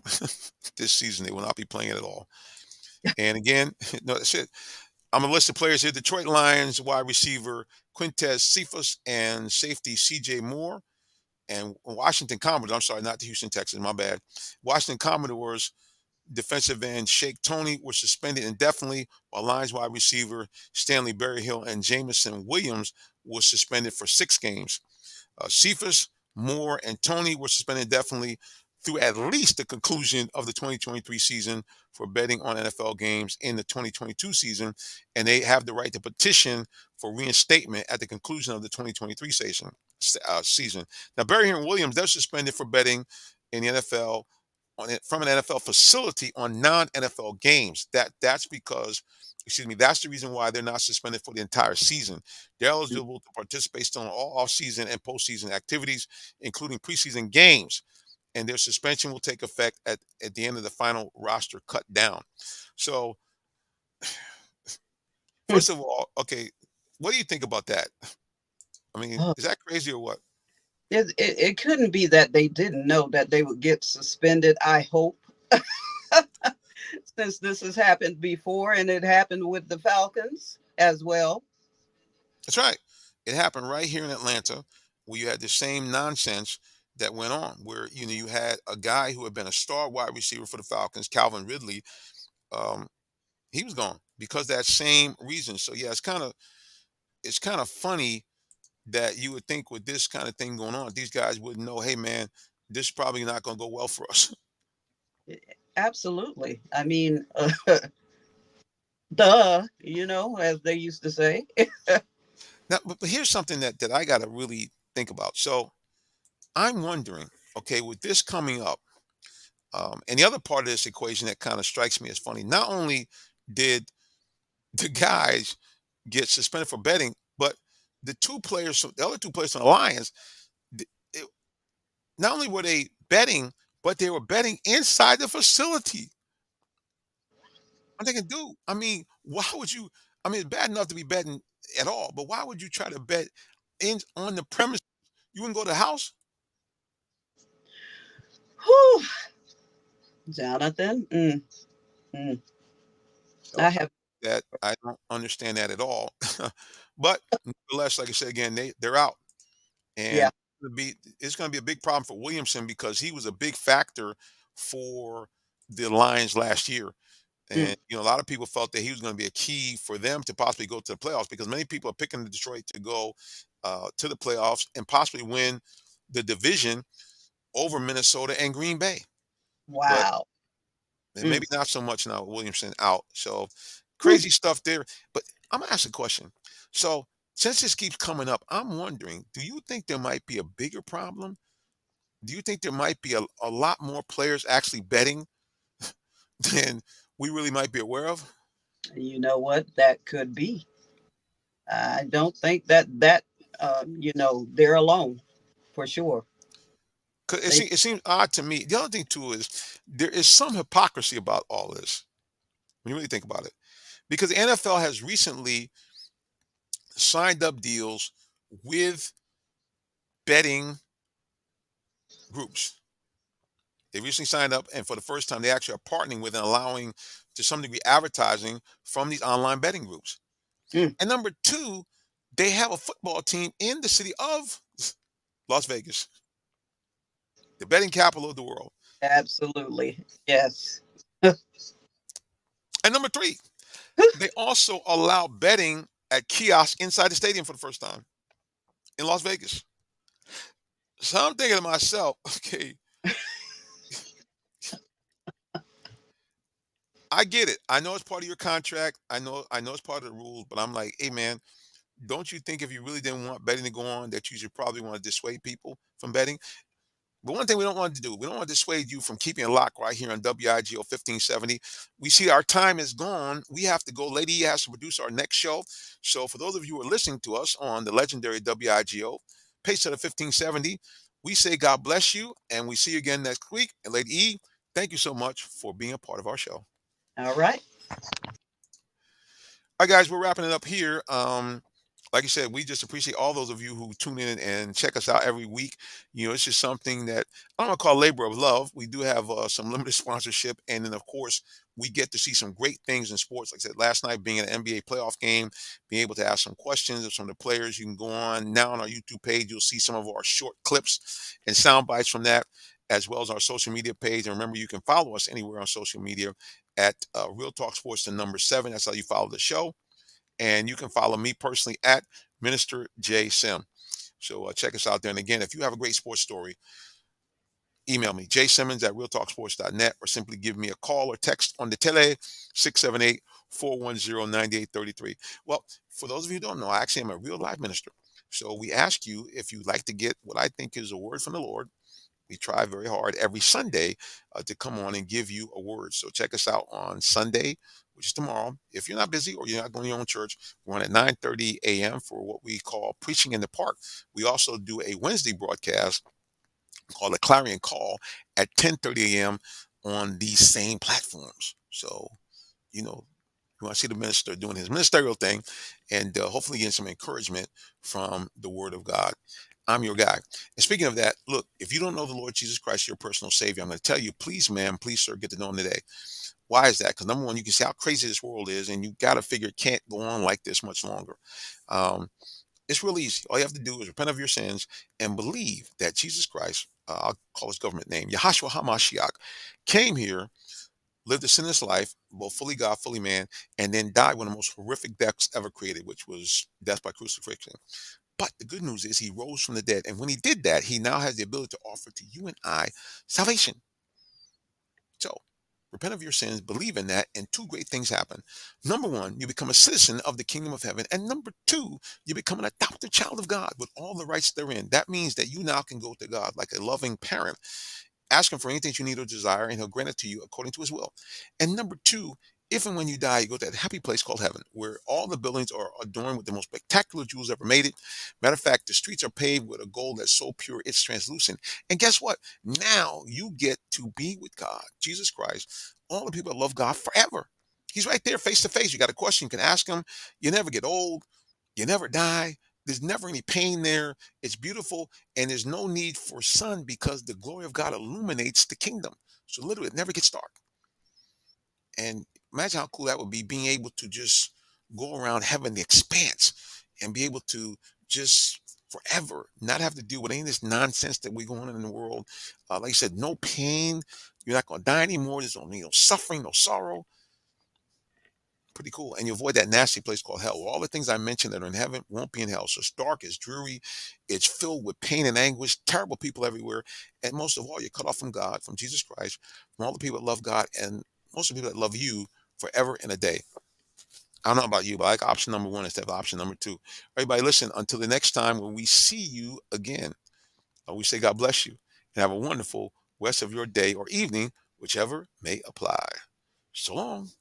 this season. They will not be playing it at all. And again, no, that's it. I'm gonna list the players here: Detroit Lions wide receiver Quintez Cephas and safety C.J. Moore, and Washington Commodores. I'm sorry, not the Houston Texans. My bad. Washington Commodores defensive end Shake Tony were suspended indefinitely, while Lions wide receiver Stanley Berryhill and Jamison Williams was suspended for 6 games. Cephas, Moore, and Tony were suspended indefinitely through at least the conclusion of the 2023 season for betting on NFL games in the 2022 season, and they have the right to petition for reinstatement at the conclusion of the 2023 season. Now, Berryhill and Williams, they're suspended for betting in the NFL from an NFL facility on non-NFL games. That's because, excuse me, that's the reason why they're not suspended for the entire season. They're eligible to participate still in all off-season and postseason activities, including preseason games, and their suspension will take effect at the end of the final roster cut down. So, first of all, okay, what do you think about that? I mean, Oh, is that crazy or what? it couldn't be that they didn't know that they would get suspended, I hope, since this has happened before and it happened with the Falcons as well. That's right. It happened right here in Atlanta, where you had the same nonsense that went on, where you had a guy who had been a star wide receiver for the Falcons, Calvin Ridley. Um, he was gone because of that same reason. So yeah, it's kind of funny that you would think with this kind of thing going on, these guys wouldn't know. Hey man, this is probably not going to go well for us. Absolutely. I mean, duh, as they used to say. Now, but here's something that I got to really think about. So I'm wondering, okay, with this coming up. And the other part of this equation that kind of strikes me as funny, not only did the guys get suspended for betting, but the other two players from the Lions, it, not only were they betting, but they were betting inside the facility. I'm thinking, dude, I mean, why would you? I mean, it's bad enough to be betting at all, but why would you try to bet on the premise? You wouldn't go to the house? Whew, Jonathan. Mm. So I have. that I don't understand that at all. But nonetheless, like I said again, they're out. Yeah. And it's going to be a big problem for Williamson because he was a big factor for the Lions last year. Mm, And a lot of people felt that he was going to be a key for them to possibly go to the playoffs because many people are picking Detroit to go to the playoffs and possibly win the division over Minnesota and Green Bay. But wow. Mm, maybe not so much now with Williamson out. So whew. crazy stuff there. But I'm gonna ask a question. So since this keeps coming up, I'm wondering, do you think there might be a bigger problem? Do you think there might be a lot more players actually betting than we really might be aware of? You know what? That could be. I don't think they're alone for sure. 'Cause it, They seems, it seems odd to me. The other thing too is there is some hypocrisy about all this when you really think about it, because the NFL has recently signed up deals with betting groups. They recently signed up, and for the first time, they actually are partnering with and allowing, to some degree, advertising from these online betting groups. mm, And number two, they have a football team in the city of Las Vegas, the betting capital of the world. absolutely. Yes. And number three, They also allow betting at kiosks inside the stadium for the first time in Las Vegas. So I'm thinking to myself, okay, I get it. I know it's part of your contract. I know it's part of the rules, but I'm like, hey man, don't you think if you really didn't want betting to go on, that you should probably want to dissuade people from betting? But one thing we don't want to do, we don't want to dissuade you from keeping a lock right here on WIGO 1570. We see our time is gone. We have to go. Lady E has to produce our next show. So for those of you who are listening to us on the legendary WIGO, pace of the 1570, we say God bless you, and we see you again next week. And Lady E, thank you so much for being a part of our show. All right. All right, guys, we're wrapping it up here. Like I said, we just appreciate all those of you who tune in and check us out every week. It's just something that I don't want to call labor of love. We do have some limited sponsorship, and then of course we get to see some great things in sports. Like I said, last night being an NBA playoff game, being able to ask some questions of some of the players. You can go on now on our YouTube page. You'll see some of our short clips and sound bites from that, as well as our social media page. And remember, you can follow us anywhere on social media at Real Talk Sports, the number 7. That's how you follow the show. And you can follow me personally at Minister J Sim. So check us out there. And again, if you have a great sports story, email me, jsimmons@realtalksports.net, or simply give me a call or text on the tele 678-410-9833. Well, for those of you who don't know, I actually am a real live minister. So we ask you if you'd like to get what I think is a word from the Lord. We try very hard every Sunday to come on and give you a word. So check us out on Sunday, which is tomorrow. If you're not busy or you're not going to your own church, we're on at 9:30 a.m. for what we call Preaching in the Park. We also do a Wednesday broadcast called the Clarion Call at 10:30 a.m. on these same platforms. So, you know, you want to see the minister doing his ministerial thing and hopefully getting some encouragement from the Word of God. I'm your guy. And speaking of that, look, if you don't know the Lord Jesus Christ, your personal Savior, I'm going to tell you, please, ma'am, please, sir, get to know him today. Why is that? Because number one, you can see how crazy this world is, and you got to figure it can't go on like this much longer. Um, it's real easy. All you have to do is repent of your sins and believe that Jesus Christ, I'll call his government name, Yahashua HaMashiach, came here, lived a sinless life, both fully God, fully man, and then died one of the most horrific deaths ever created, which was death by crucifixion. But the good news is he rose from the dead. And when he did that, he now has the ability to offer to you and I salvation. So repent of your sins, believe in that, and two great things happen. Number one, you become a citizen of the kingdom of heaven. And number two, you become an adopted child of God with all the rights therein. That means that you now can go to God like a loving parent. Ask him for anything you need or desire, and he'll grant it to you according to his will. And number two, if and when you die, you go to that happy place called heaven, where all the buildings are adorned with the most spectacular jewels ever made. It. Matter of fact, the streets are paved with a gold that's so pure it's translucent. And guess what? Now you get to be with God, Jesus Christ. All the people that love God forever. He's right there, face to face. You got a question, you can ask him. You never get old. You never die. There's never any pain there. It's beautiful, and there's no need for sun because the glory of God illuminates the kingdom. So literally, it never gets dark. And imagine how cool that would be, being able to just go around heaven, the expanse, and be able to just forever not have to deal with any of this nonsense that we're going on in the world. Like I said, no pain. You're not going to die anymore. There's no suffering, no sorrow. Pretty cool. And you avoid that nasty place called hell. All the things I mentioned that are in heaven won't be in hell. So it's dark, it's dreary, it's filled with pain and anguish, terrible people everywhere. And most of all, you're cut off from God, from Jesus Christ, from all the people that love God, and most of the people that love you forever and a day. I don't know about you, but I like option number one instead of option number two. Everybody, listen, until the next time when we see you again, we say God bless you and have a wonderful rest of your day or evening, whichever may apply. So long.